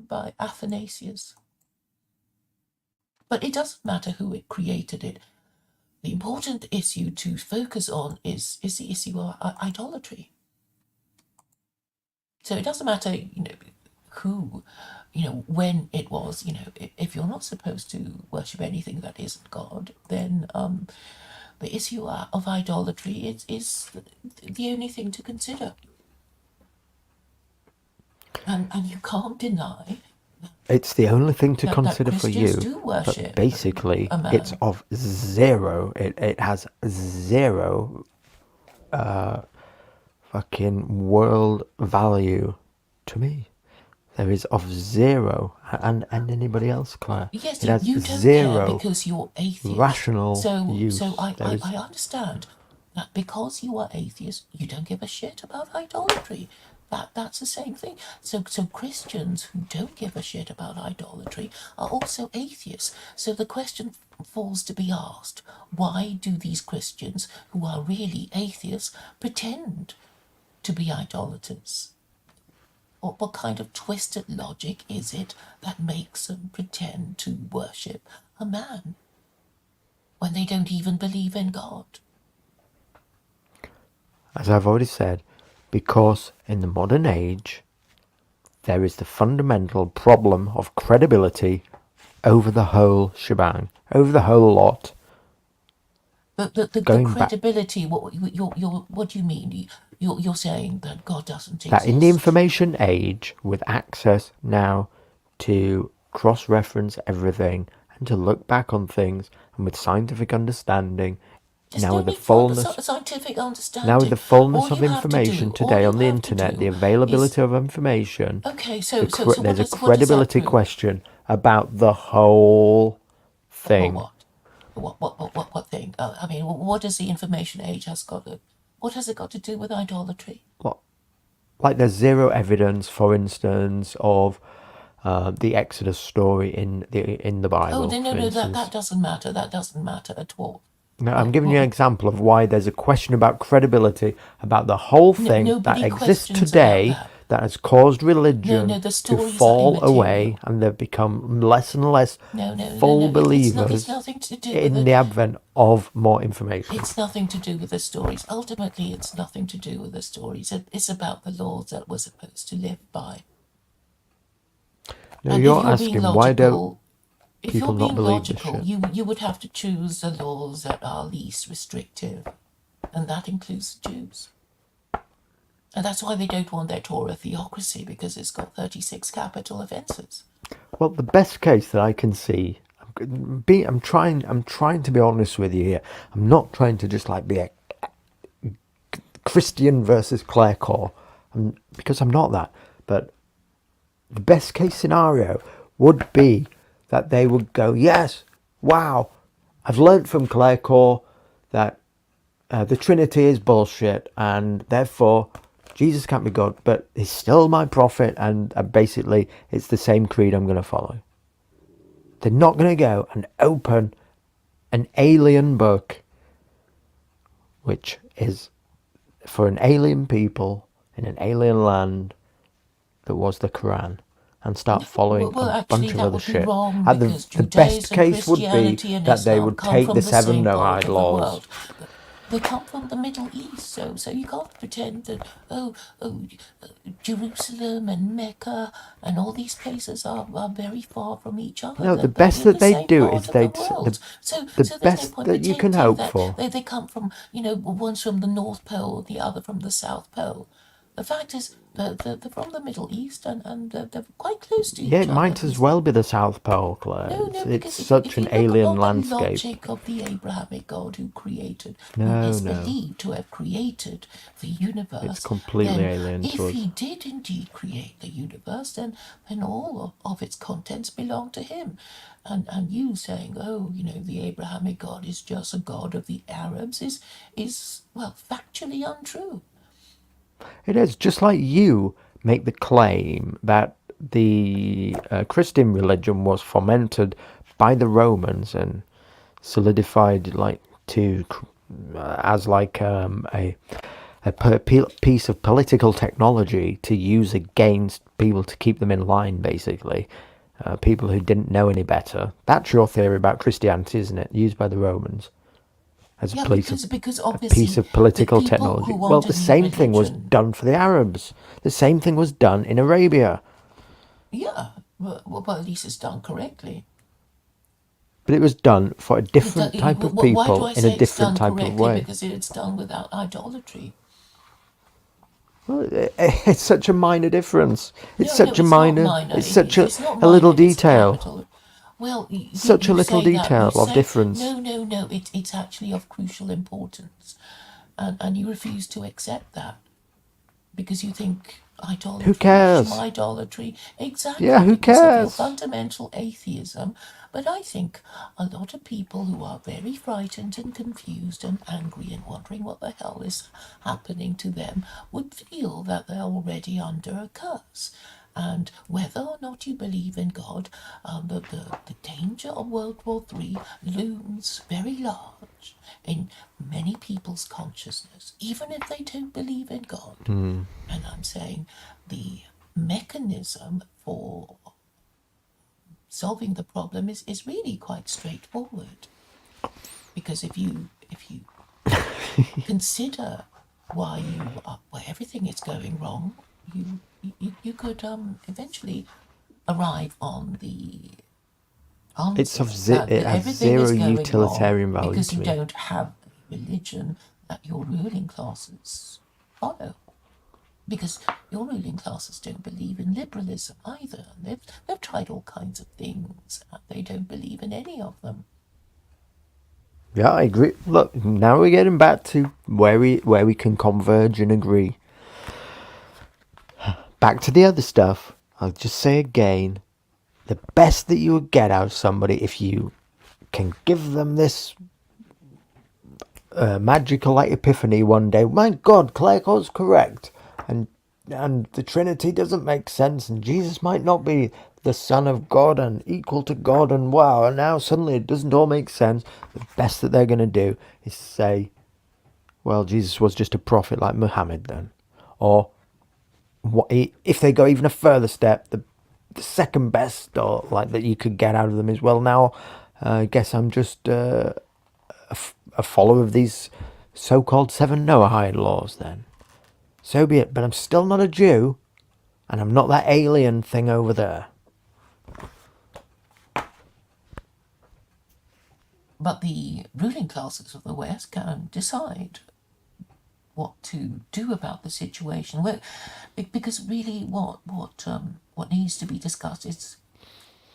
by Athanasius. But it doesn't matter who created it. The important issue to focus on is the issue of idolatry. So it doesn't matter, who, when it was, if you're not supposed to worship anything that isn't God, then the issue of idolatry is the only thing to consider. And you can't deny. It's the only thing to that consider for you. But basically, it's of zero. It has zero fucking world value to me. There is of zero, and anybody else, Claire. Yes, it has you don't zero care because you're atheist. Rational use. So I understand that because you are atheist, you don't give a shit about idolatry. That's the same thing. So Christians who don't give a shit about idolatry are also atheists. So the question falls to be asked: why do these Christians who are really atheists pretend to be idolaters? Or what kind of twisted logic is it that makes them pretend to worship a man when they don't even believe in God? As I've already said, because in the modern age, there is the fundamental problem of credibility over the whole shebang, over the whole lot. But the Going back, credibility, what do you mean? You're saying that God doesn't that in the exist? information age, with access now to cross-reference everything and to look back on things, and with scientific understanding, There's now no with the need for fullness scientific now with the understanding. fullness All of you have to information do, all today you on the have to internet, the do is availability of information, okay. the So there's a what does that credibility prove? question about the whole thing. What thing? I mean, what does the information age has got to? What has it got to do with idolatry? Like there's zero evidence, for instance, of the Exodus story in the Oh, Bible, no, for no, that instance. doesn't matter. That doesn't matter at all. Now, I'm giving you an example of why there's a question about credibility about the whole thing that Nobody exists questions about today that. that has caused No, religion the to stories are fall away, immaterial. and they've become less and less No, full It's not. It's believers nothing to do with in it. the advent of more information. It's nothing to do with the stories. Ultimately, it's nothing to do with the stories. It's about the laws that we're supposed to live by. Now And if you're you're being asking, why don't logical, if you're people not being believe this logical, shit? you would have to choose the laws that are least restrictive, and that includes the Jews. And that's why they don't want their Torah theocracy, because it's got 36 capital offences. Well, the best case that I can see, I'm trying to be honest with you here. I'm not trying to just like be a Christian versus Claire Core, because I'm not that. But the best case scenario would be that they would go, yes, wow, I've learned from Claire Core that the Trinity is bullshit, and therefore Jesus can't be God, but he's still my prophet, and basically it's the same creed I'm going to follow. They're not going to go and open an alien book, which is for an alien people in an alien land, that was the Quran, and start following Well, a actually, bunch of that other would be shit. wrong, And because the best Judaism, case would be Christianity, and that they Islam would come take from the the seven same Noahide part of the laws. world. They come from the Middle East, so you can't pretend that Jerusalem and Mecca and all these places are very far from each other. No, the They're best in the that they same do part is of the the world. So there's no best point that you can pretending hope that for. they come from, one's from the North Pole, the other from the South Pole. The fact is, they're from the Middle East, and they're quite close to Yeah, each it other. might as well be the South Pole, Claire. No, It's because if such you an look at alien all the landscape. logic of the Abrahamic God who No, is no, believed to have created the it's universe, completely then alien to if us. he did indeed create the universe, then all of its contents belong to him. And you saying, the Abrahamic God is just a God of the Arabs is well, factually untrue. It is just like you make the claim that the Christian religion was fomented by the Romans and solidified as like a piece of political technology to use against people to keep them in line, basically. People who didn't know any better. That's your theory about Christianity, isn't it? Used by the Romans as Yeah, a because piece obviously of the political people technology. who Well, want the a new same thing was religion. done for the Arabs. The same thing was done in Arabia. Yeah, well, at least it's done correctly. But it was done for a different type of Why do people I in a say it's different done type of correctly? way. Because it's done without idolatry. Well, it's such a minor difference. It's No, such a it's not minor. minor. It's such It's not a minor little if it's a detail. capital. Well, Such a you little say that. You detail of say difference. no. It's actually of crucial importance, and you refuse to accept that. because you think idolatry, Who cares? idolatry, exactly, Yeah, who because of your cares? fundamental atheism. But I think a lot of people who are very frightened and confused and angry and wondering what the hell is happening to them would feel that they're already under a curse. And whether or not you believe in God, the danger of World War III looms very large in many people's consciousness, even if they don't believe in God. And I'm saying the mechanism for solving the problem is really quite straightforward. Because if you consider why where everything is going wrong, you could eventually arrive on the It's answer of that it has everything zero is going utilitarian wrong value because to you me. don't have a religion that your ruling classes follow. Because your ruling classes don't believe in liberalism either. They've tried all kinds of things and they don't believe in any of them. Yeah, I agree. Look, now we're getting back to where we can converge and agree. Back to the other stuff. I'll just say again, the best that you would get out of somebody if you can give them this magical like epiphany one day. My God, Clerco's correct, and the Trinity doesn't make sense, and Jesus might not be the Son of God and equal to God, and wow, and now suddenly it doesn't all make sense. The best that they're going to do is say, well, Jesus was just a prophet like Muhammad then. Or if they go even a further step, the second best or like that you could get out of them is, well, now I guess I'm just a follower of these so-called 7 Noahide laws then. So be it, but I'm still not a Jew, and I'm not that alien thing over there. But the ruling classes of the West can decide what to do about the situation. Because really, what needs to be discussed is,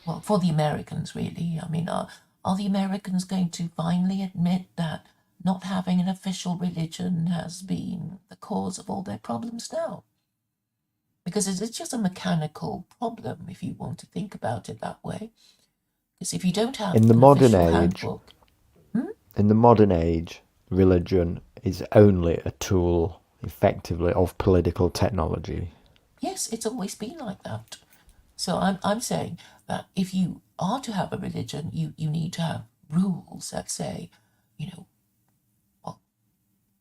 well, for the Americans, really. I mean, are the Americans going to finally admit that not having an official religion has been the cause of all their problems now? Because it's just a mechanical problem if you want to think about it that way. Because if you don't have In the an modern official age, handbook, in the modern age, religion is only a tool, effectively, of political technology. yes, it's always been like that. So I'm saying that if you are to have a religion, you need to have rules that say, you know, well,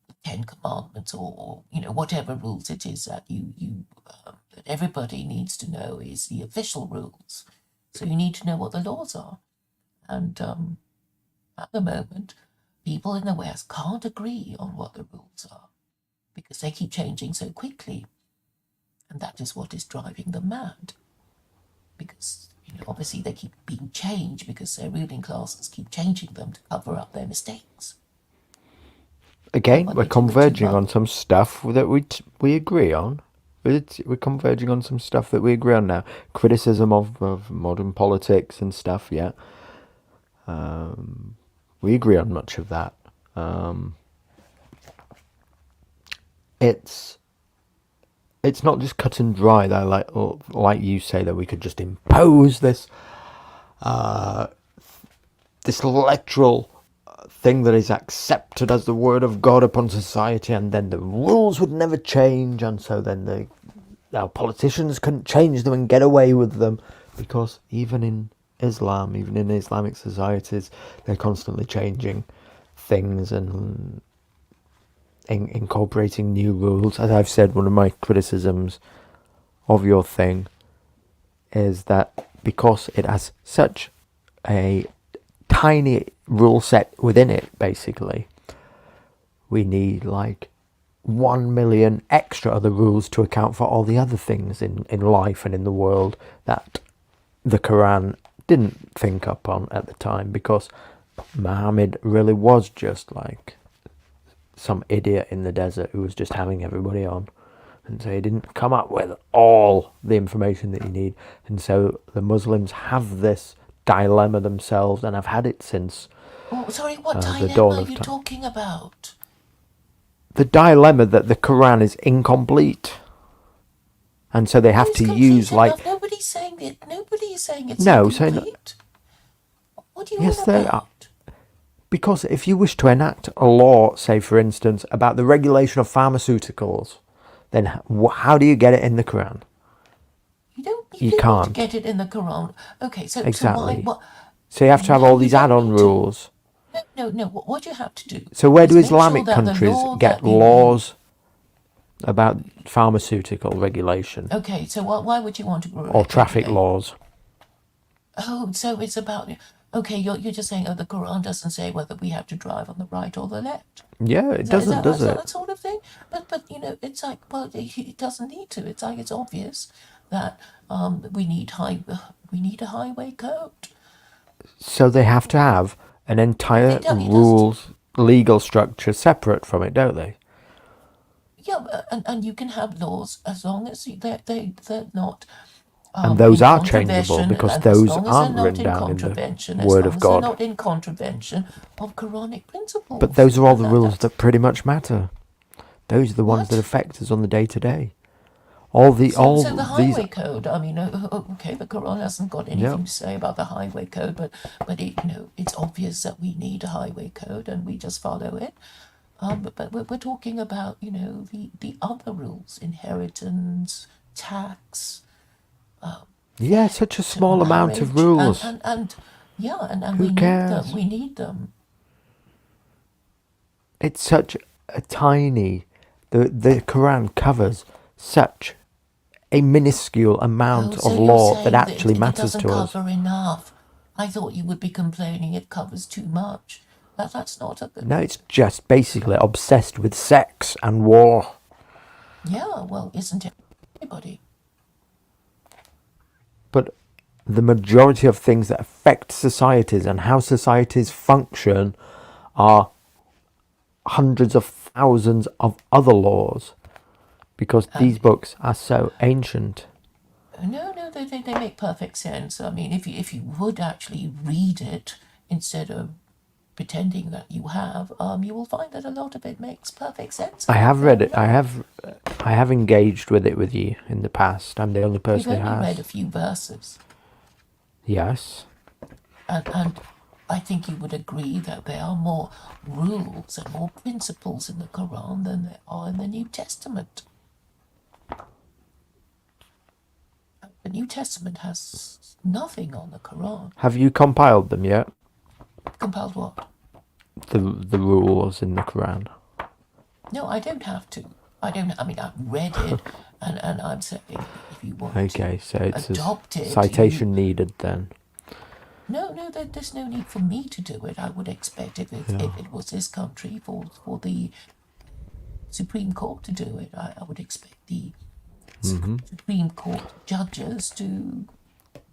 the Ten Commandments or whatever rules it is that that everybody needs to know is the official rules. So you need to know what the laws are. And at the moment, people in the West can't agree on what the rules are because they keep changing so quickly. And that is what is driving them mad. Because, obviously they keep being changed because their ruling classes keep changing them to cover up their mistakes. Again, But we're they do it too converging on much. some stuff that we agree on. We're converging on some stuff that we agree on now. Criticism of modern politics and stuff, yeah. We agree on much of that. It's not just cut and dry that like you say that we could just impose this literal thing that is accepted as the word of God upon society, and then the rules would never change, and so then our politicians couldn't change them and get away with them, because even in Islam, even in Islamic societies, they're constantly changing things and incorporating new rules. As I've said, one of my criticisms of your thing is that because it has such a tiny rule set within it, basically, we need like 1 million extra other rules to account for all the other things in life and in the world that the Quran didn't think up on at the time, because Muhammad really was just like some idiot in the desert who was just having everybody on. And so he didn't come up with all the information that you need. And so the Muslims have this dilemma themselves, and have had it since Oh, sorry, what the dilemma dawn are of you time. talking about? The dilemma that the Quran is incomplete. and so they have It's to complete use like enough. Nobody's saying it. Nobody is saying it's no, so no, incomplete. What are you yes, on they are. about? Because if you wish to enact a law, say for instance, about the regulation of pharmaceuticals, then how do you get it in the Quran? You don't need You to can't. get it in the Quran. Okay, so why? Exactly. What? So you have to have No, all you these don't add-on need to. rules. No. What you have to do So where is do make sure Islamic that the countries law get that you laws about pharmaceutical regulation Okay, so why would you want to or traffic regulate? laws? Oh, so it's about. Okay, you're just saying, oh, the Quran doesn't say whether we have to drive on the right or the left. Yeah, it Is doesn't, does it? that sort of thing? But it's like, well, it doesn't need to. It's like it's obvious that we need a highway code. So they have to have an entire It doesn't. rules legal structure separate from it, don't they? Yeah, and you can have laws as long as they're not And those in are changeable contravention, because and as those long as they're aren't not written in down in the contravention, as Word long of as they're God. not in contravention of Quranic principles. But those are all the That- rules that's that pretty much matter. Those are the ones what. that affect us on the day to day. All the So all the these highway code. I mean, okay, the Quran hasn't got anything yeah. to say about the highway code, but it, it's obvious that we need a highway code, and we just follow it. But we're talking about the other rules: inheritance, tax, Yeah, such a small amount of marriage, rules. and yeah, and Who we need cares? them. We need them. It's such a tiny the Quran covers such a minuscule amount Oh, so of you're law that saying actually it matters doesn't to us. cover enough. I thought you would be complaining it covers too much. That's not a No, it's just basically obsessed with sex and war. Yeah, well, isn't it everybody? But the majority of things that affect societies and how societies function are hundreds of thousands of other laws because these books are so ancient. No, they make perfect sense. I mean, if you would actually read it instead of pretending that you have, you will find that a lot of it makes perfect sense. I have read it. Fair I have engaged with it with you in the past. I'm the only You've person who only read a has. few verses, Yes. and I think you would agree that there are more rules and more principles in the Quran than there are in the New Testament. The New Testament has nothing on the Quran. Have you compiled them yet? Compiled what? The rules in the Quran. No, I don't have to. I don't. I mean, I've read it, and I'm saying if you want Okay, to so it's adopt a it, citation needed then. No, there's no need for me to do it. I would expect if it was this country for the Supreme Court to do it, I would expect the Supreme Court judges to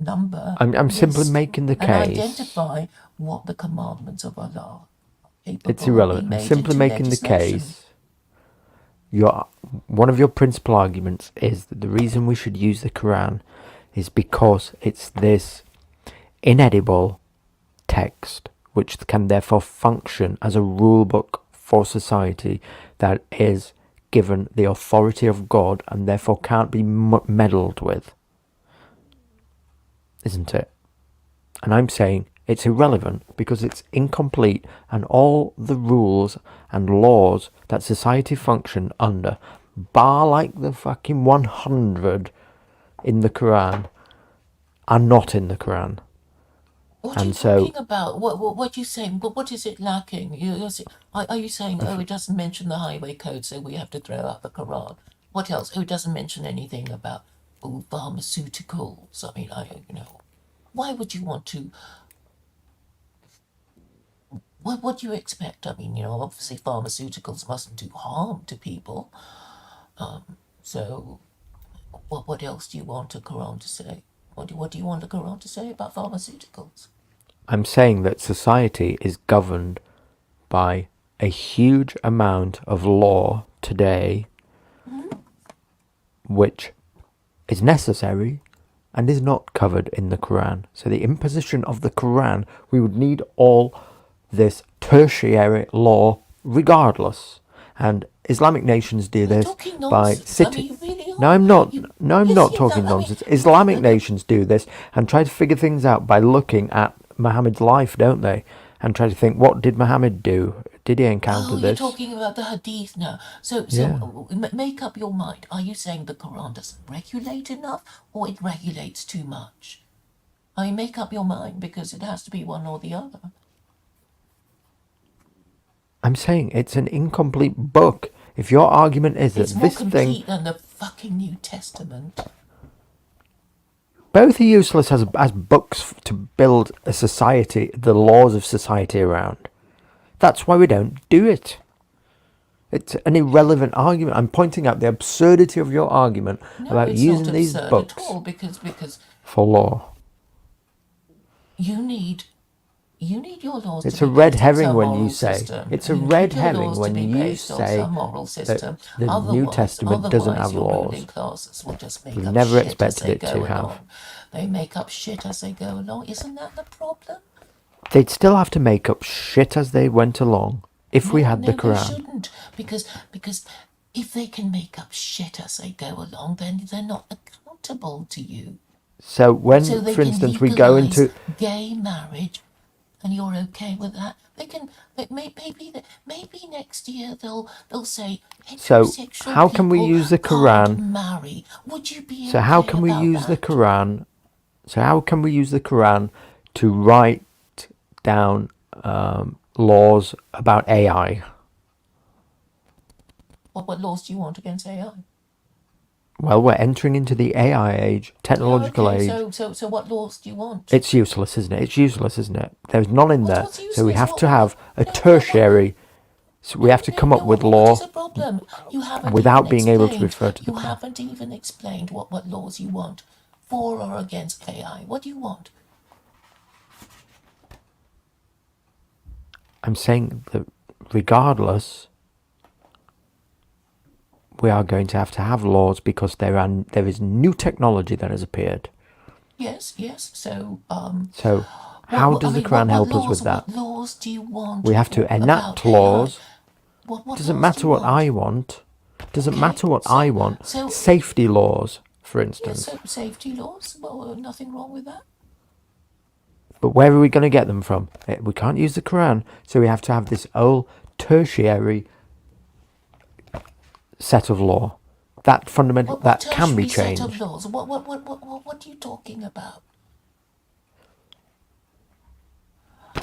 number. I'm simply this making the and case. identify what the commandments of Allah are capable It's of being irrelevant. I'm made simply into making the legislation. case. One of your principal arguments is that the reason we should use the Quran is because it's this inedible text which can therefore function as a rule book for society that is given the authority of God and therefore can't be meddled with. Isn't it? And I'm saying it's irrelevant because it's incomplete, and all the rules and laws that society function under, bar like the fucking 100 in the Quran, are not in the Quran. What are you talking about? What are you saying? What is it lacking? Are you saying, oh, it doesn't mention the highway code, so we have to throw out the Quran? What else? Oh, it doesn't mention anything about pharmaceuticals. I mean, why would you want to? What do you expect? I mean, obviously pharmaceuticals mustn't do harm to people. So, what else do you want a Quran to say? What do you want a Quran to say about pharmaceuticals? I'm saying that society is governed by a huge amount of law today, which is necessary and is not covered in the Quran. So the imposition of the Quran, we would need all this tertiary law regardless. And Islamic nations do You're this talking by nonsense. I mean, sitting. you really are. No, I'm not. You, No, I'm yes, not yes, talking I mean, nonsense. Islamic no, nations do this and try to figure things out by looking at Muhammad's life, don't they? And try to think, what did Muhammad do? Did he encounter oh, you're this? talking about the hadith now. So, Yeah. make up your mind. Are you saying the Quran doesn't regulate enough, or it regulates too much? I mean, make up your mind, because it has to be one or the other. I'm saying it's an incomplete book. If your argument is that It's more this thing, complete than the fucking New Testament. both are useless as books to build a society, the laws of society around. That's why we don't do it. It's an irrelevant argument. I'm pointing out the absurdity of your argument No, about it's using not these absurd books at all, because for law. you need your laws It's to a be red based on herring some when moral you say system. it's a You red need your herring laws to when be you based on say some moral that system. the New Otherwise, Testament doesn't have your laws. ruling classes will just make We up never shit as expected they it go to along. have. They make up shit as they go along. Isn't that the problem? They'd still have to make up shit as they went along if we had the They Quran. shouldn't, because if they can make up shit as they go along, then they're not accountable to you. So when, So they for can instance, we go legalise into gay marriage, and you're okay with that. They can maybe next year they'll say So heterosexual how can we people use the can't Quran? marry. Would you be So okay how can we about use the that? Quran? So how can we use the Quran to write down laws about AI? What laws do you want against AI? Well, we're entering into the AI age, technological okay, age. so what laws do you want? It's useless, isn't it? It's useless, isn't it? There's none in there. What's useless? So we have to What- have a no, tertiary. So we have to come up with what law is the problem? You haven't without even being able to explained- refer to the You Quran. haven't even explained what laws you want, for or against AI. What do you want? I'm saying that regardless, we are going to have laws because there is new technology that has appeared. Yes. So So how does the Quran help us with that? What laws do you want? We have to about enact AI? laws. What Doesn't laws matter do you what want? I want. Doesn't Okay, matter what so- I want. so- Safety laws, for Yes, instance. so safety laws. Well, nothing wrong with that. But where are we going to get them from? We can't use the Quran, so we have to have this whole tertiary set of law. That fundamental, What that can be tertiary set of changed. laws? What are you talking about?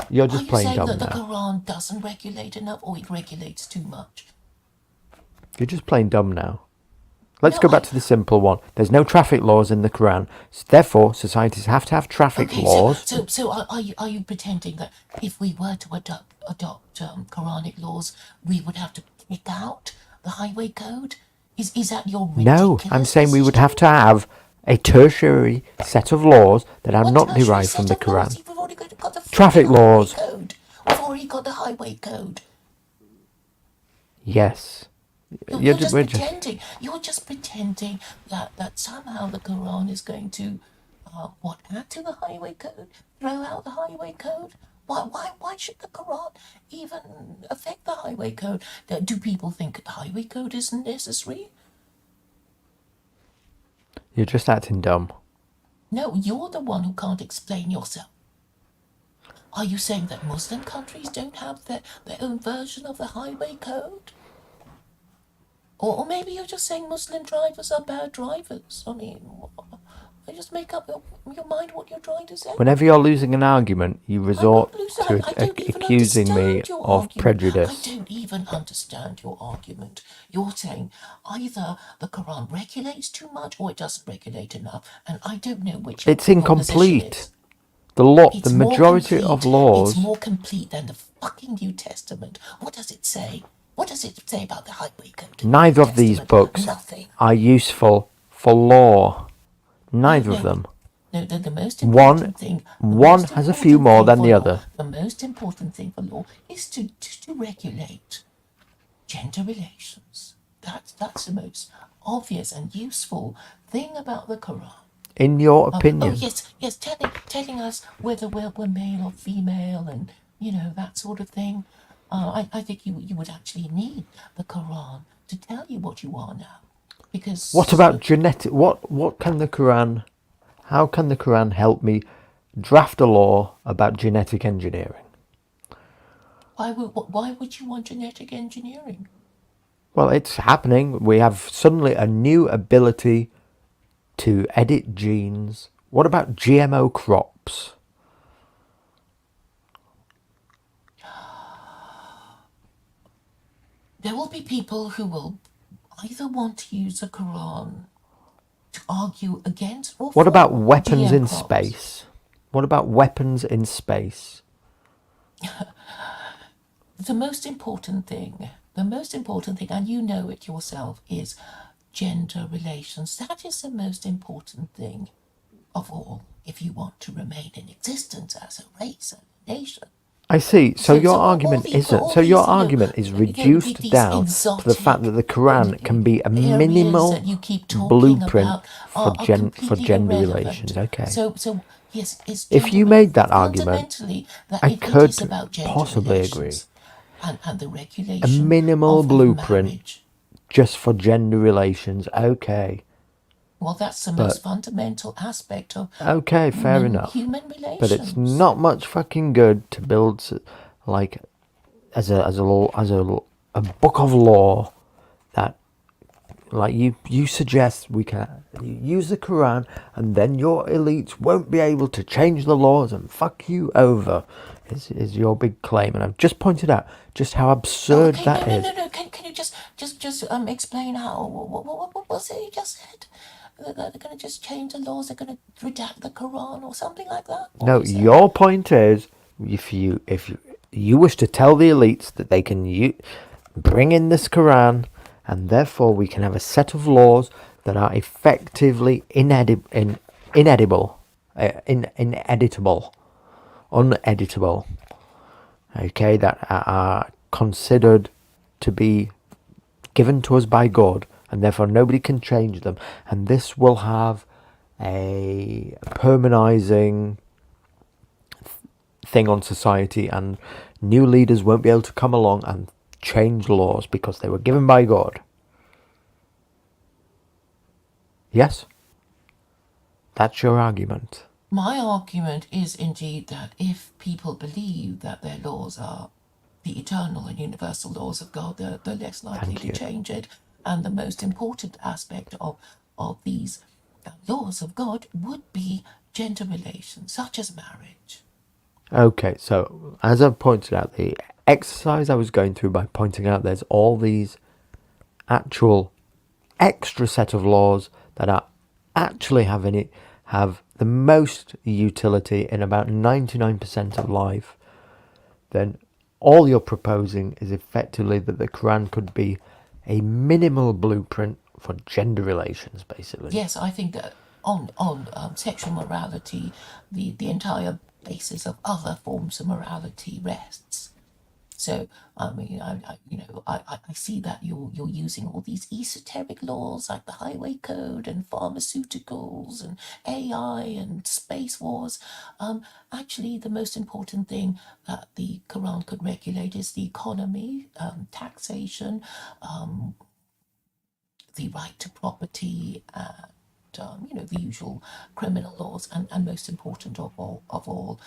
You're Are just you playing saying dumb that the now. Quran doesn't regulate enough, or it regulates too much? You're just playing dumb now. Let's No, go back to the simple one. There's no traffic laws in the Quran. Therefore, societies have to have traffic Okay, laws. so are you pretending that if we were to adopt Quranic laws, we would have to kick out the highway code? Is that your No, ridiculous I'm saying we would have to position? have a tertiary set of laws that are What not tertiary derived set from the of laws? Quran. You've already got the Traffic fucking highway laws. code. We've already got the highway code. Yes. You're just we're pretending. You're just pretending that somehow the Quran is going to add to the highway code, throw out the highway code. Why should the Quran even affect the highway code? Do people think the highway code isn't necessary? You're just acting dumb. No, you're the one who can't explain yourself. Are you saying that Muslim countries don't have their own version of the highway code? Or maybe you're just saying Muslim drivers are bad drivers. I mean, I just make up your mind what you're trying to say. Whenever you're losing an argument, you resort Listen, to I don't even accusing me understand your of argument. prejudice. I don't even understand your argument. You're saying either the Quran regulates too much or it doesn't regulate enough, and I don't know which. It's your position incomplete. is. The It's the more majority complete. of laws. It's more complete than the fucking New Testament. What does it say? What does it say about the highway code? in the Neither New of these Testament? books Nothing. are useful for law. Neither of No. them. No, the most One- important thing. the one most has a few important more thing than for the law- other. The most important thing for law is to regulate gender relations. That's the most obvious and useful thing about the Quran. In your Oh opinion. yes, telling us whether we're male or female, and that sort of thing. I think you would actually need the Quran to tell you what you are now, because What about genetic? What can the Quran? How can the Quran help me draft a law about genetic engineering? why would you want genetic engineering? Well, it's happening. We have suddenly a new ability to edit genes. What about GMO crops? There will be people who will either want to use the Quran to argue against or What for about weapons GM in crops. space? What about weapons in space? The most important thing, and you know it yourself, is gender relations. That is the most important thing of all if you want to remain in existence as a race and a nation. I see. So your all argument the- isn't. all So these, your you know, argument is you know, reduced these down to the fact that the Quran can be a areas minimal that you keep talking blueprint about for are for completely gender irrelevant. relations. Okay. So yes, it's If gender you made that relations. argument, Fundamentally, that I it is could about gender possibly relations agree. and the A regulation minimal of blueprint marriage. just for gender relations. Okay. Well, that's the But most fundamental aspect of okay, fair enough. human But it's relations. not much fucking good to build like as a law a book of law that like you suggest we can use the Quran and then your elites won't be able to change the laws and fuck you over is your big claim, and I've just pointed out just how absurd Okay, that no, is. no, no, no. Can you just explain how? What was it you just said? They're going to just change the laws. They're going to redact the Quran or something like that. What No, you said? your point is if you wish to tell the elites that they can bring in this Quran and therefore we can have a set of laws that are effectively ineditable, uneditable, okay, that are considered to be given to us by God, and therefore nobody can change them, and this will have a permanizing thing on society, and new leaders won't be able to come along and change laws because they were given by God. Yes? That's your argument. My argument is indeed that if people believe that their laws are the eternal and universal laws of God, they're less likely Thank to you. change it. And the most important aspect of these laws of God would be gender relations, such as marriage. Okay, so as I've pointed out, the exercise I was going through by pointing out there's all these actual extra set of laws that are actually have the most utility in about 99% of life, then all you're proposing is effectively that the Quran could be a minimal blueprint for gender relations, basically. Yes, I think that on sexual morality, the entire basis of other forms of morality rests. So I mean, I see that you're using all these esoteric laws like the highway code and pharmaceuticals and AI and space wars. Actually, the most important thing that the Quran could regulate is the economy, taxation, the right to property, and the usual criminal laws, and most important of all,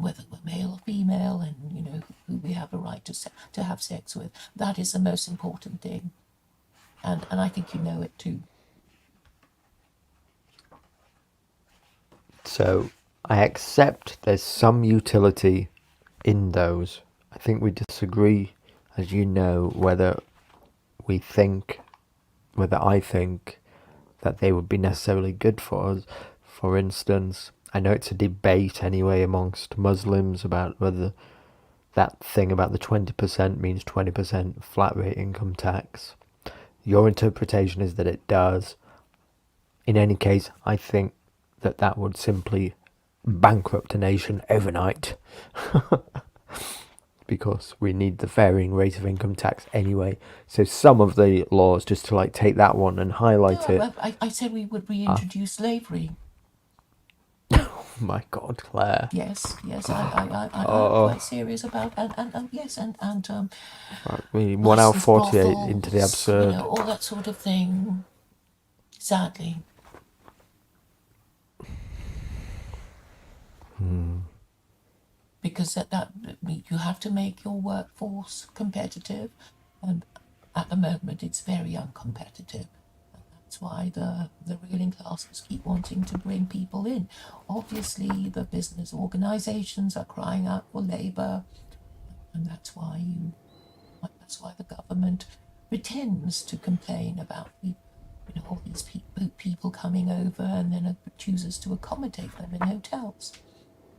whether we're male or female, and who we have a right to have sex with. That is the most important thing, and I think you know it too. So I accept there's some utility in those. I think we disagree, as you know, whether I think that they would be necessarily good for us. For instance, I know it's a debate anyway amongst Muslims about whether that thing about the 20% means 20% flat rate income tax. Your interpretation is that it does. In any case, I think that would simply bankrupt a nation overnight. Because we need the varying rate of income tax anyway. So some of the laws, just to take that one and highlight it. I said we would reintroduce slavery. My God, Claire. Yes, I'm Oh, quite serious about, and yes, and we 1 hour licensed 48 into the brothels, you absurd. know, all that sort of thing. Sadly, because that you have to make your workforce competitive, and at the moment it's very uncompetitive. That's why the ruling classes keep wanting to bring people in. Obviously, the business organisations are crying out for labour, and that's why the government pretends to complain about all these people coming over, and then chooses to accommodate them in hotels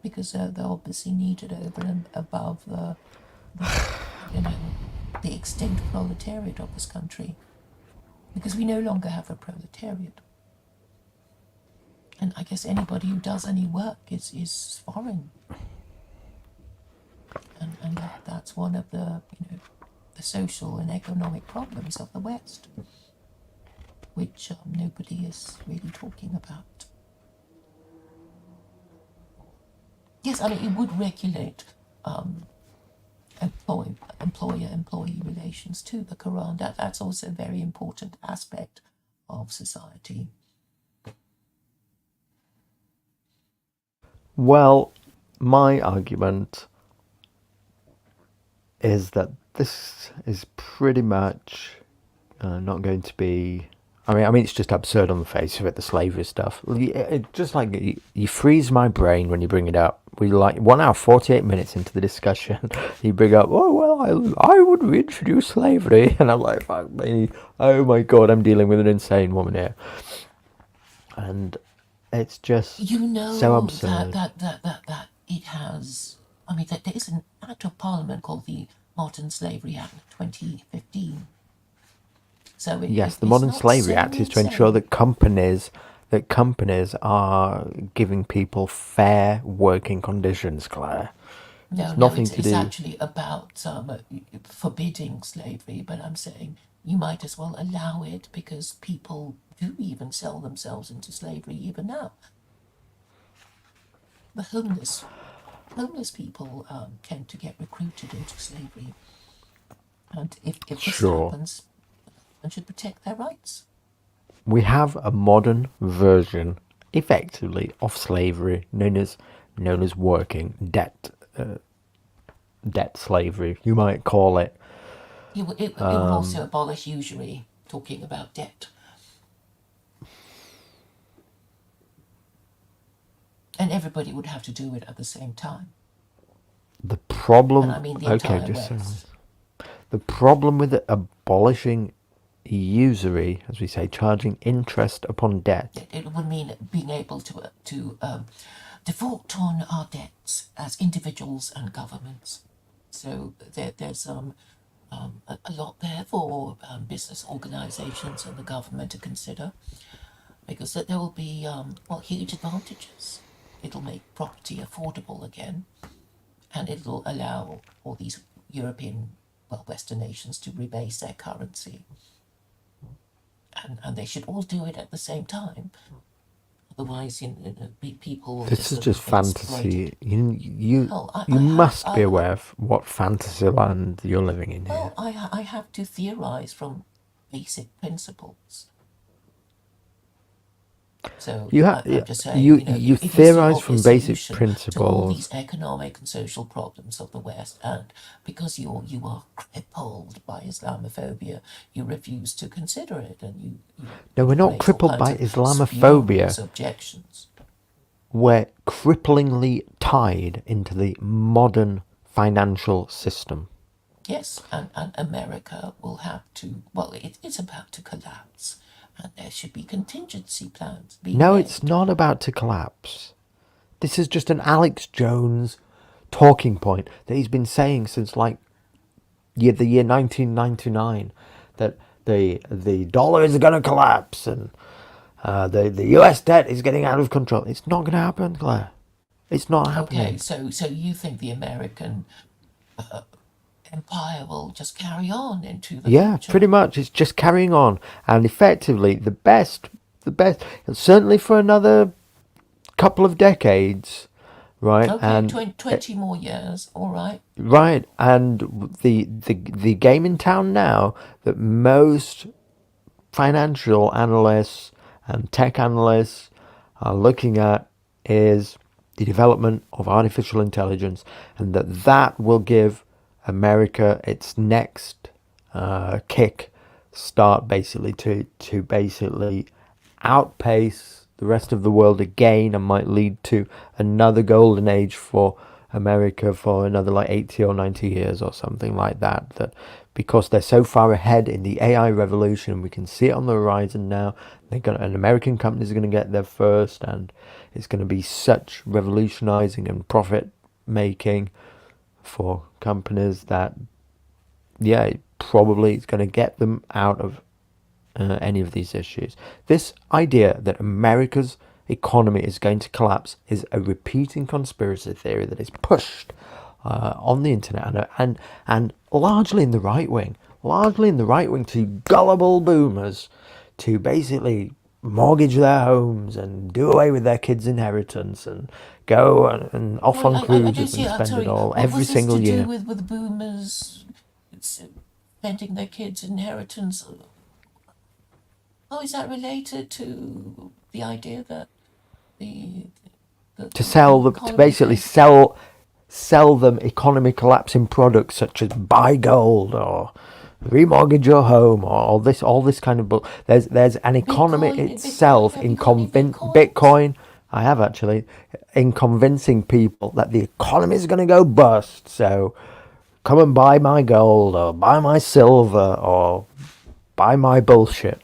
because they're obviously needed over and above you know the extinct proletariat of this country, because we no longer have a proletariat. And I guess anybody who does any work is foreign, and that's one of the the social and economic problems of the West, which nobody is really talking about. Yes, I mean it would regulate employer-employee relations too. The Quran, that's also a very important aspect of society. Well, my argument is that this is pretty much not going to be. I mean, it's just absurd on the face of it. The slavery stuff. Just like you freeze my brain when you bring it up. We 1 hour 48 minutes into the discussion, you bring up, oh well, I would reintroduce slavery, and I'm like, fuck me, oh my God, I'm dealing with an insane woman here, and it's just so absurd. That it has. I mean, there is an act of parliament called the Modern Slavery Act of 2015. So Yes, the Modern Slavery Act is to ensure that companies are giving people fair working conditions, Claire. It's actually about forbidding slavery, but I'm saying you might as well allow it, because people do even sell themselves into slavery even now. The homeless people tend to get recruited into slavery, and if this happens, one should protect their rights. We have a modern version, effectively, of slavery known as working debt slavery, you might call it. It would also abolish usury, talking about debt. And everybody would have to do it at the same time. The problem, and I mean the entire West. The problem with abolishing usury, as we say, charging interest upon debt. It would mean being able to default on our debts as individuals and governments. So there's a lot there for business organisations and the government to consider, because there will be huge advantages. It'll make property affordable again, and it'll allow all these European, Western nations to rebase their currency. And they should all do it at the same time. Otherwise, people. This is just fantasy. You must be aware of what fantasy land you're living in here. I have to theorize from basic principles. So I'm just saying, you theorize from basic principles. To all these economic and social problems of the West, and because you are crippled by Islamophobia, you refuse to consider it, and you No, we're not crippled by Islamophobia. Objections. We're cripplingly tied into the modern financial system. Yes, and America will have to. It's about to collapse. And there should be contingency plans. No, it's not about to collapse. This is just an Alex Jones talking point that he's been saying since the year 1999, that the dollar is going to collapse and the US debt is getting out of control. It's not going to happen, Claire. It's not happening. Okay, so you think the American empire will just carry on into the future? Pretty much. It's just carrying on, and effectively the best certainly for another couple of decades, right? Okay, And 20 more years. All right. right, and the game in town now that most financial analysts and tech analysts are looking at is the development of artificial intelligence, and that will give America its next kick start, basically to basically outpace the rest of the world again, and might lead to another golden age for America for another like 80 or 90 years or something like that. That because they're so far ahead in the AI revolution, we can see it on the horizon now. An American companies are going to get there first, and it's going to be such revolutionizing and profit making for companies that, yeah, probably it's going to get them out of any of these issues. This idea that America's economy is going to collapse is a repeating conspiracy theory that is pushed on the internet and largely in the right wing, to gullible boomers to basically mortgage their homes and do away with their kids' inheritance and go and off Well, on I don't cruises see and it. spend Sorry, it all what every was this single to year. do with boomers spending their kids' inheritance? How is that related to the idea that the To basically sell them economy collapsing products such as buy gold or remortgage your home or all this kind of there's an economy Bitcoin? itself Have in you got any Bitcoin. I have actually, in convincing people that the economy is going to go bust, so come and buy my gold or buy my silver or buy my bullshit.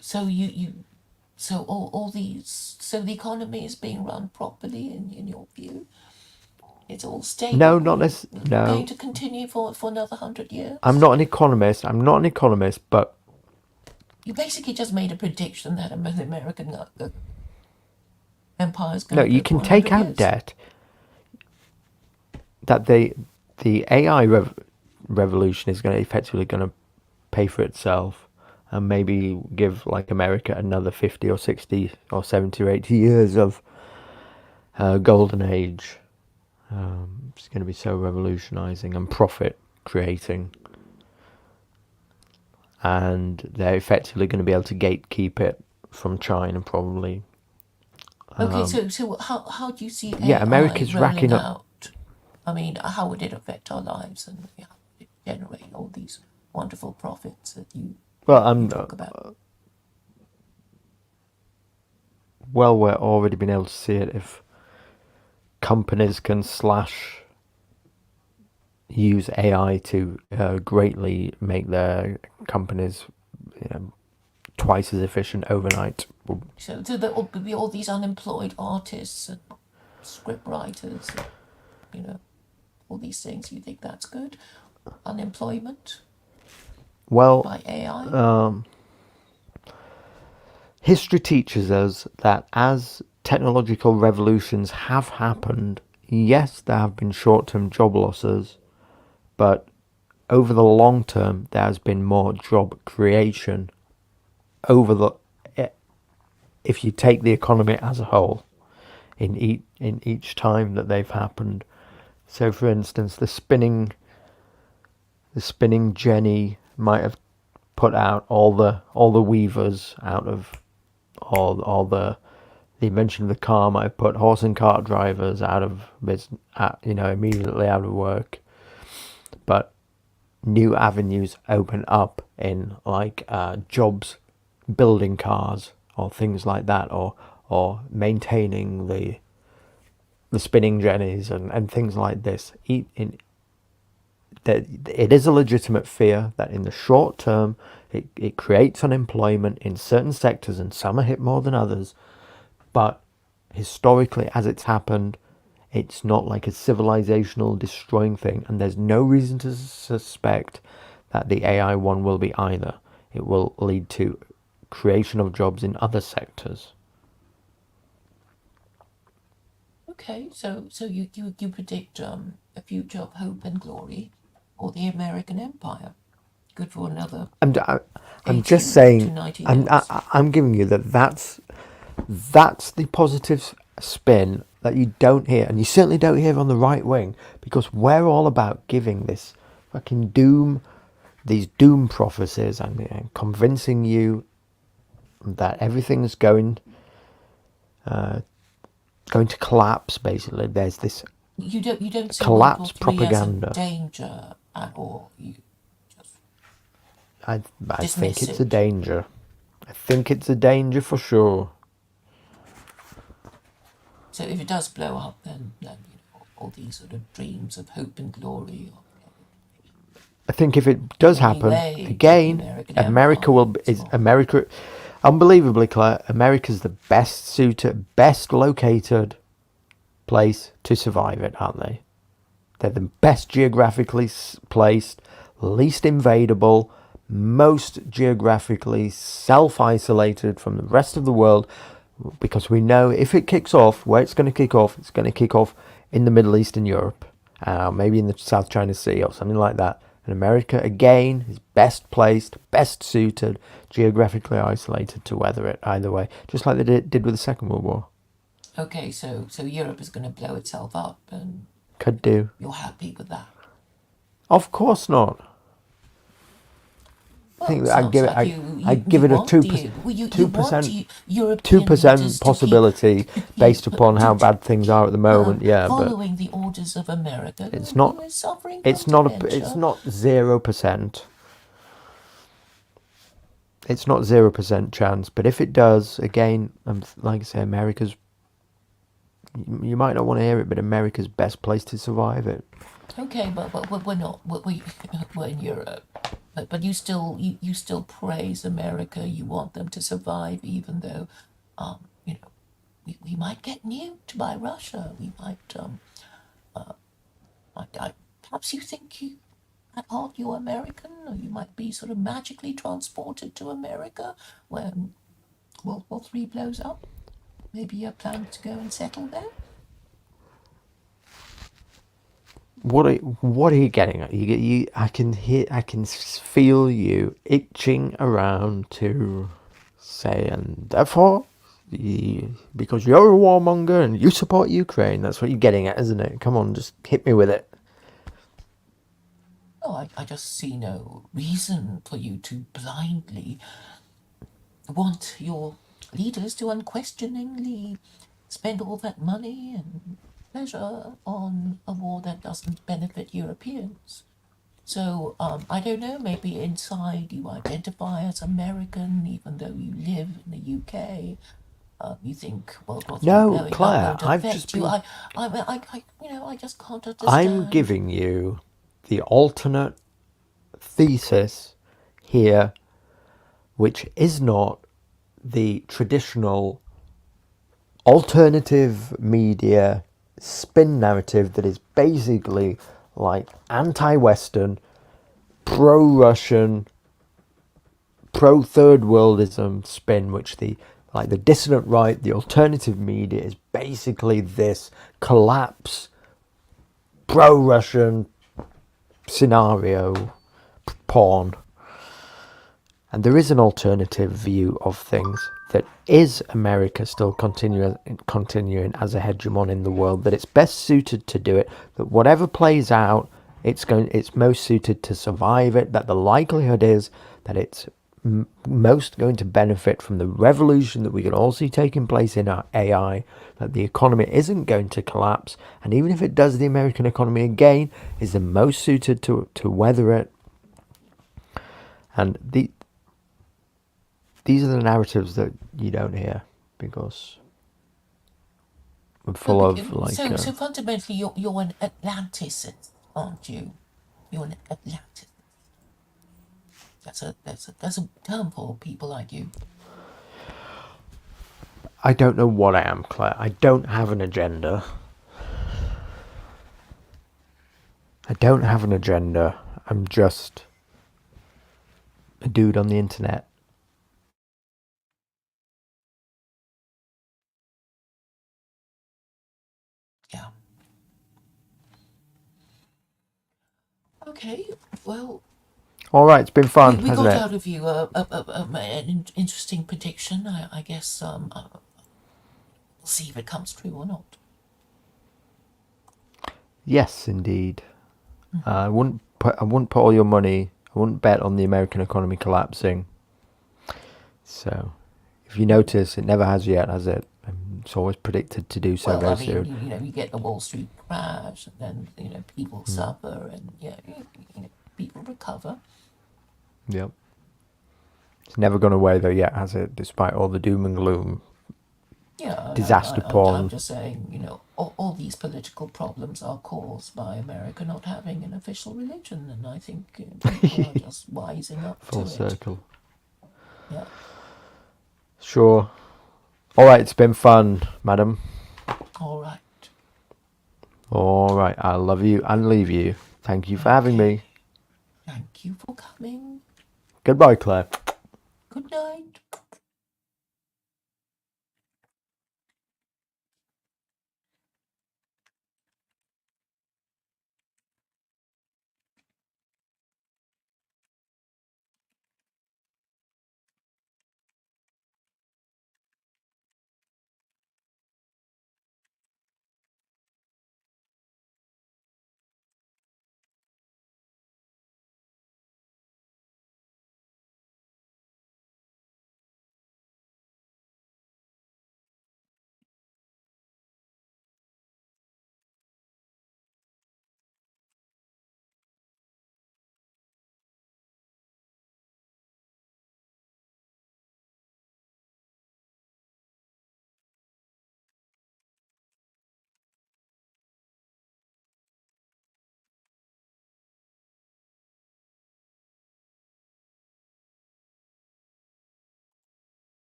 So so all these, so the economy is being run properly in your view. It's all stable. No, not necessarily. No, Going to continue for another 100 years. I'm not an economist, but You basically just made a prediction that the American empire is going no, to you go can for take 100 out years. debt. That the AI revolution is effectively going to pay for itself, and maybe give like America another 50 or 60 or 70 or 80 years of golden age. It's going to be so revolutionizing and profit creating, and they're effectively going to be able to gatekeep it from China probably. Okay, so how do you see AI Yeah, America's rolling racking up. out? I mean, how would it affect our lives and how would it generate all these wonderful profits that you Well, talk about? we're already been able to see it if companies can use AI to greatly make their companies twice as efficient overnight. So there will be all these unemployed artists and script writers, and, all these things. You think that's good? Unemployment Well, by AI? history teaches us that as technological revolutions have happened, yes, there have been short-term job losses, but over the long term, there has been more job creation if you take the economy as a whole in each time that they've happened. So, for instance, the spinning jenny might have put out all the weavers out of all the invention of the car might have put horse and cart drivers out of business, immediately out of work. But new avenues open up in like jobs, building cars or things like that, or maintaining the spinning jennies and things like this. It is a legitimate fear that in the short term it creates unemployment in certain sectors, and some are hit more than others. But historically, as it's happened, it's not like a civilizational destroying thing, and there's no reason to suspect that the AI one will be either. It will lead to creation of jobs in other sectors. Okay, so you predict a future of hope and glory for the American empire. Good for another I'm 80 just to saying. 90 I'm years. I'm giving you that's That's the positive spin that you don't hear, and you certainly don't hear on the right wing, because we're all about giving this fucking doom, these doom prophecies, and convincing you that everything's going to collapse. Basically, there's this You don't see collapse World War III as a propaganda. danger at all. You just I think dismiss it's a it. danger. I think it's a danger for sure. So if it does blow up, then all these sort of dreams of hope and glory. I think if it does happen Anyway, again, American America Empire is as well. America. Unbelievably, Claire, America's the best suited, best located place to survive it, aren't they? They're the best geographically placed, least invadable, most geographically self-isolated from the rest of the world, because we know if it kicks off, where it's going to kick off, it's going to kick off in the Middle East and Europe, maybe in the South China Sea or something like that. And America, again, is best placed, best suited, geographically isolated to weather it either way, just like they did with the Second World War. Okay, so Europe is going to blow itself up, and Could do. you're happy with that? Of course not. I Well, think it that sounds like I'd give it a want 2% European 2% leaders possibility to keep, based upon how to bad things are at the moment. Yeah, but following the orders of America, it's who not. is suffering It's from not. dementia. It's not 0%. It's not 0% chance. But if it does, again, like I say, America's. You might not want to hear it, but America's best place to survive it. Okay, but we're not. We're in Europe. But you still praise America. You want them to survive, even though, we might get nuked by Russia. We might perhaps you think you at heart you're American, or you might be sort of magically transported to America when World War III blows up. Maybe you're planning to go and settle there. What are you getting at? I can feel you itching around to say, and therefore, because you're a warmonger and you support Ukraine. That's what you're getting at, isn't it? Come on, just hit me with it. Oh, I just see no reason for you to blindly want your leaders to unquestioningly spend all that money and pleasure on a war that doesn't benefit Europeans. So, I don't know, maybe inside you identify as American, even though you live in the UK. You think World War III No, blowing Claire, up won't I've affect just you. been. I just can't understand. I'm giving you the alternate thesis here, which is not the traditional alternative media spin narrative that is basically like anti-Western, pro-Russian, pro-third worldism spin, which the dissident right, the alternative media is basically this collapse, pro-Russian scenario porn. And there is an alternative view of things that is America still continuing as a hegemon in the world, that it's best suited to do it, that whatever plays out, it's most suited to survive it, that the likelihood is that it's most going to benefit from the revolution that we can all see taking place in our AI, that the economy isn't going to collapse, and even if it does, the American economy again is the most suited to weather it. And these are the narratives that you don't hear, because we're full of like. So fundamentally, you're an Atlanticist, aren't you? You're an Atlanticist. That's a term for people like you. I don't know what I am, Claire. I don't have an agenda. I'm just a dude on the internet. Yeah. Okay. Well. All right, it's been fun, We hasn't got it? out of you an interesting prediction. I guess see if it comes true or not. Yes, indeed. I wouldn't put all your money. I wouldn't bet on the American economy collapsing. So, if you notice, it never has yet, has it? It's always predicted to do so Well, very I mean, soon. you get the Wall Street crash, and then people suffer, and people recover. Yep. It's never gone away though yet, has it? Despite all the doom and gloom, Yeah, disaster I'm porn. just saying, all these political problems are caused by America not having an official religion, and I think people are just wising up Full to it. circle. Yeah. Sure. All right, it's been fun, madam. All right. All right, I love you and leave you. Thank you for having me. Thank you for coming. Goodbye, Claire. Good night.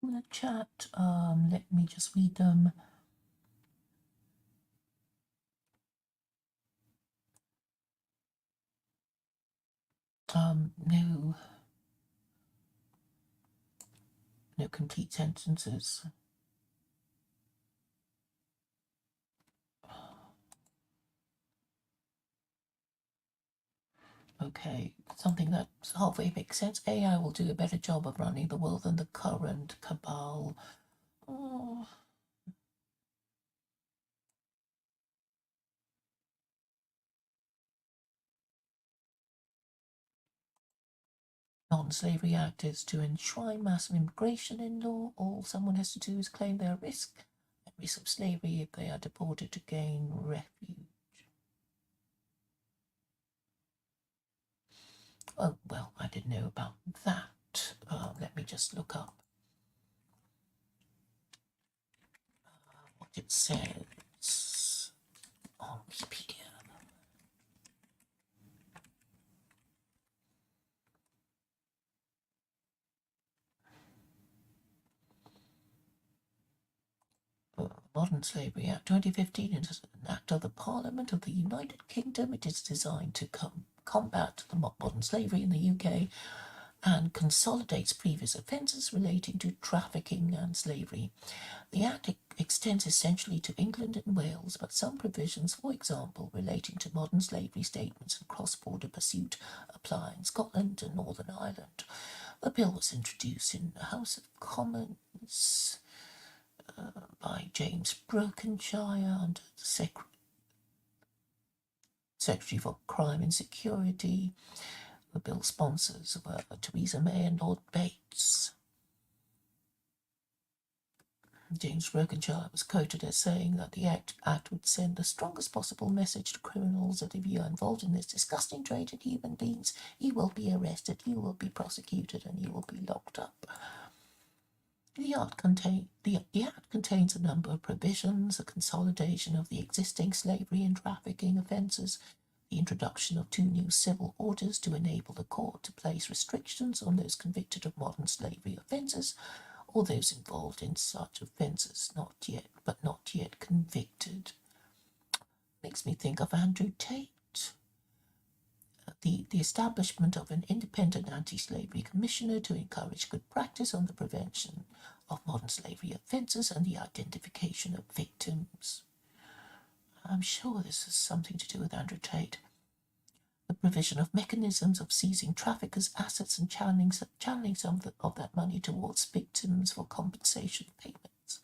In the chat, let me just read them. No complete sentences. Okay, something that halfway makes sense. AI will do a better job of running the world than the current cabal. Oh. Non-slavery act is to enshrine massive immigration in law. All someone has to do is claim their risk of slavery if they are deported to gain refuge. Oh, well, I didn't know about that. Let me just look up what it says on Wikipedia. Modern Slavery Act 2015 is an act of the Parliament of the United Kingdom. It is designed to combat the modern slavery in the UK and consolidates previous offences relating to trafficking and slavery. The Act extends essentially to England and Wales, but some provisions, for example, relating to modern slavery statements and cross-border pursuit, apply in Scotland and Northern Ireland. The bill was introduced in the House of Commons by James Brokenshire under the Secretary for Crime and Security. The bill sponsors were Theresa May and Lord Bates. James Brokenshire was quoted as saying that the act would send the strongest possible message to criminals that if you are involved in this disgusting trade in human beings, you will be arrested, you will be prosecuted, and you will be locked up. The Act contains a number of provisions: a consolidation of the existing slavery and trafficking offences, the introduction of 2 new civil orders to enable the court to place restrictions on those convicted of modern slavery offences, or those involved in such offences not yet convicted. Makes me think of Andrew Tate. The establishment of an independent anti-slavery commissioner to encourage good practice on the prevention of modern slavery offences and the identification of victims. I'm sure this has something to do with Andrew Tate. The provision of mechanisms of seizing traffickers' assets and channeling some of that money towards victims for compensation payments.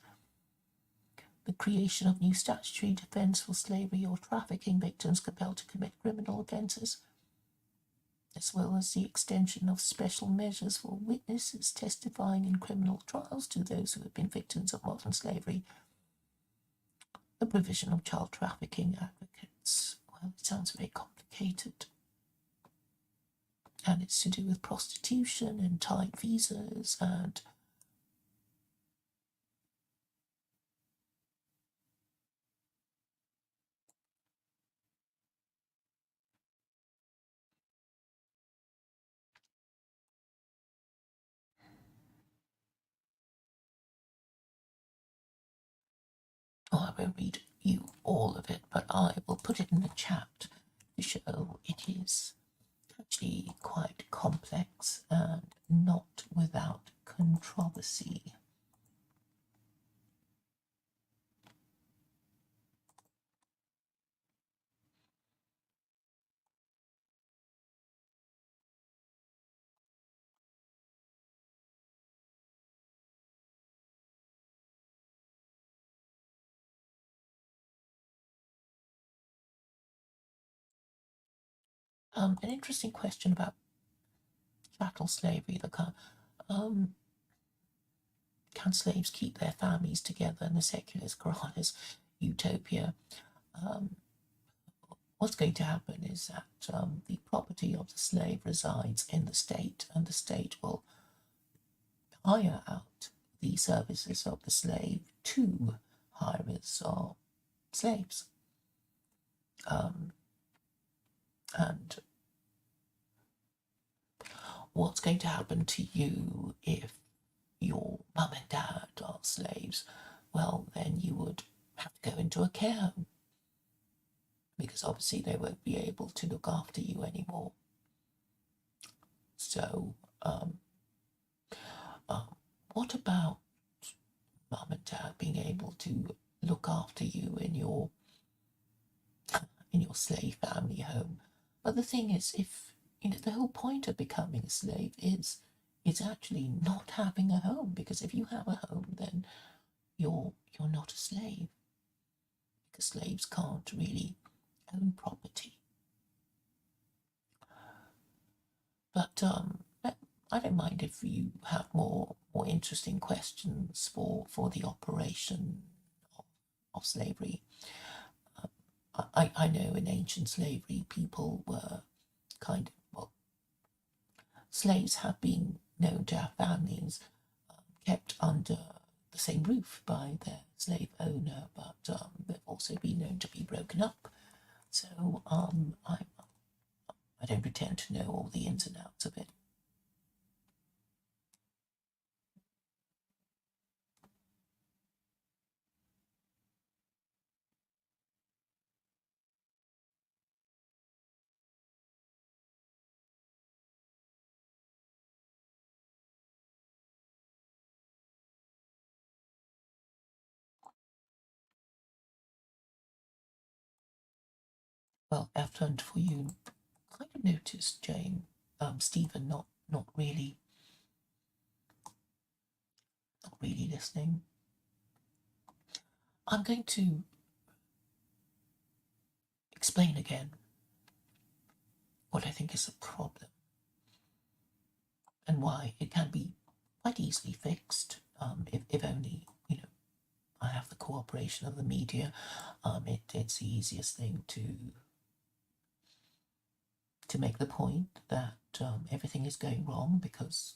The creation of new statutory defence for slavery or trafficking victims compelled to commit criminal offences, as well as the extension of special measures for witnesses testifying in criminal trials to those who have been victims of modern slavery. The provision of child trafficking advocates. Well, it sounds very complicated. And it's to do with prostitution and tight visas and I won't read you all of it, but I will put it in the chat to show it is actually quite complex and not without controversy. An interesting question about chattel slavery. Can slaves keep their families together in the secularist Quranic utopia? What's going to happen is that the property of the slave resides in the state, and the state will hire out the services of the slave to hirers or slaves. And what's going to happen to you if your mum and dad are slaves? Well, then you would have to go into a care home, because obviously they won't be able to look after you anymore. So, what about mum and dad being able to look after you in your slave family home? But the thing is, if the whole point of becoming a slave is actually not having a home, because if you have a home, then you're not a slave, because slaves can't really own property. But I don't mind if you have more interesting questions for the operation of slavery. I know in ancient slavery people were slaves have been known to have families kept under the same roof by their slave owner, but they've also been known to be broken up. So I don't pretend to know all the ins and outs of it. Well, I've turned for you. Kind of noticed Jane, Stephen not really listening. I'm going to explain again what I think is a problem and why it can be quite easily fixed if only I have the cooperation of the media. It's the easiest thing to make the point that everything is going wrong because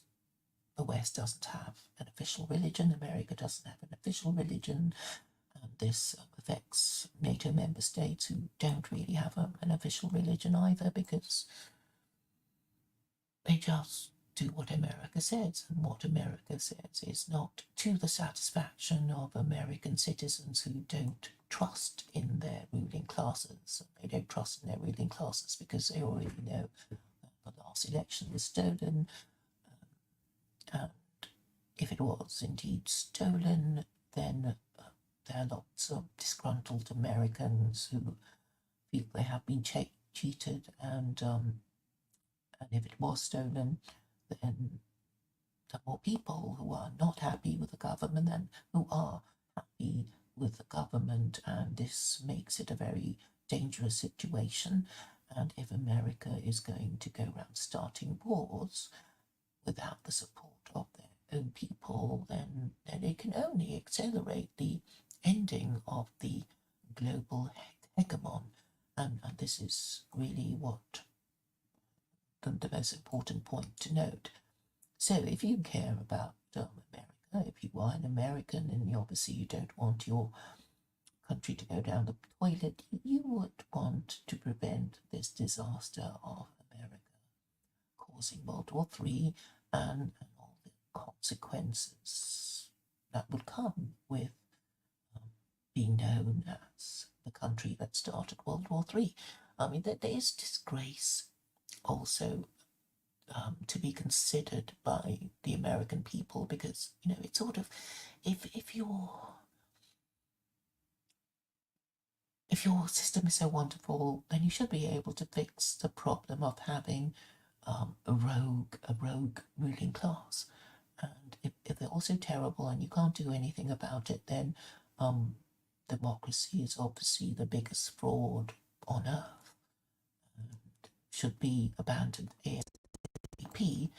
the West doesn't have an official religion, America doesn't have an official religion. This affects NATO member states who don't really have an official religion either, because they just do what America says, and what America says is not to the satisfaction of American citizens who don't trust in their ruling classes. They don't trust in their ruling classes because they already know that the last election was stolen, and if it was indeed stolen, then there are lots of disgruntled Americans who feel they have been cheated, and if it was stolen, then there are more people who are not happy with the government than who are happy with the government, and this makes it a very dangerous situation. And if America is going to go around starting wars without the support of their own people, then it can only accelerate the ending of the global hegemon. And this is really what the most important point to note. So if you care about America, if you are an American and obviously you don't want your country to go down the toilet, you would want to prevent this disaster of America causing World War III and all the consequences that would come with being known as the country that started World War III. I mean, there is disgrace also to be considered by the American people, because it's sort of, if your system is so wonderful, then you should be able to fix the problem of having a rogue ruling class. And if they're also terrible and you can't do anything about it, then democracy is obviously the biggest fraud on earth and should be abandoned ASAP.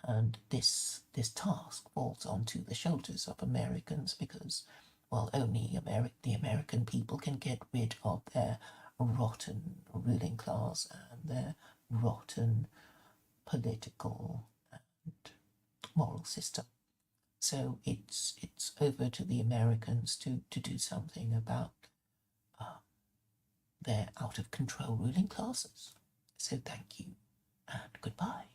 And this task falls onto the shoulders of Americans, because, well, only the American people can get rid of their rotten ruling class and their rotten political and moral system. So it's over to the Americans to do something about their out of control ruling classes. So thank you and goodbye.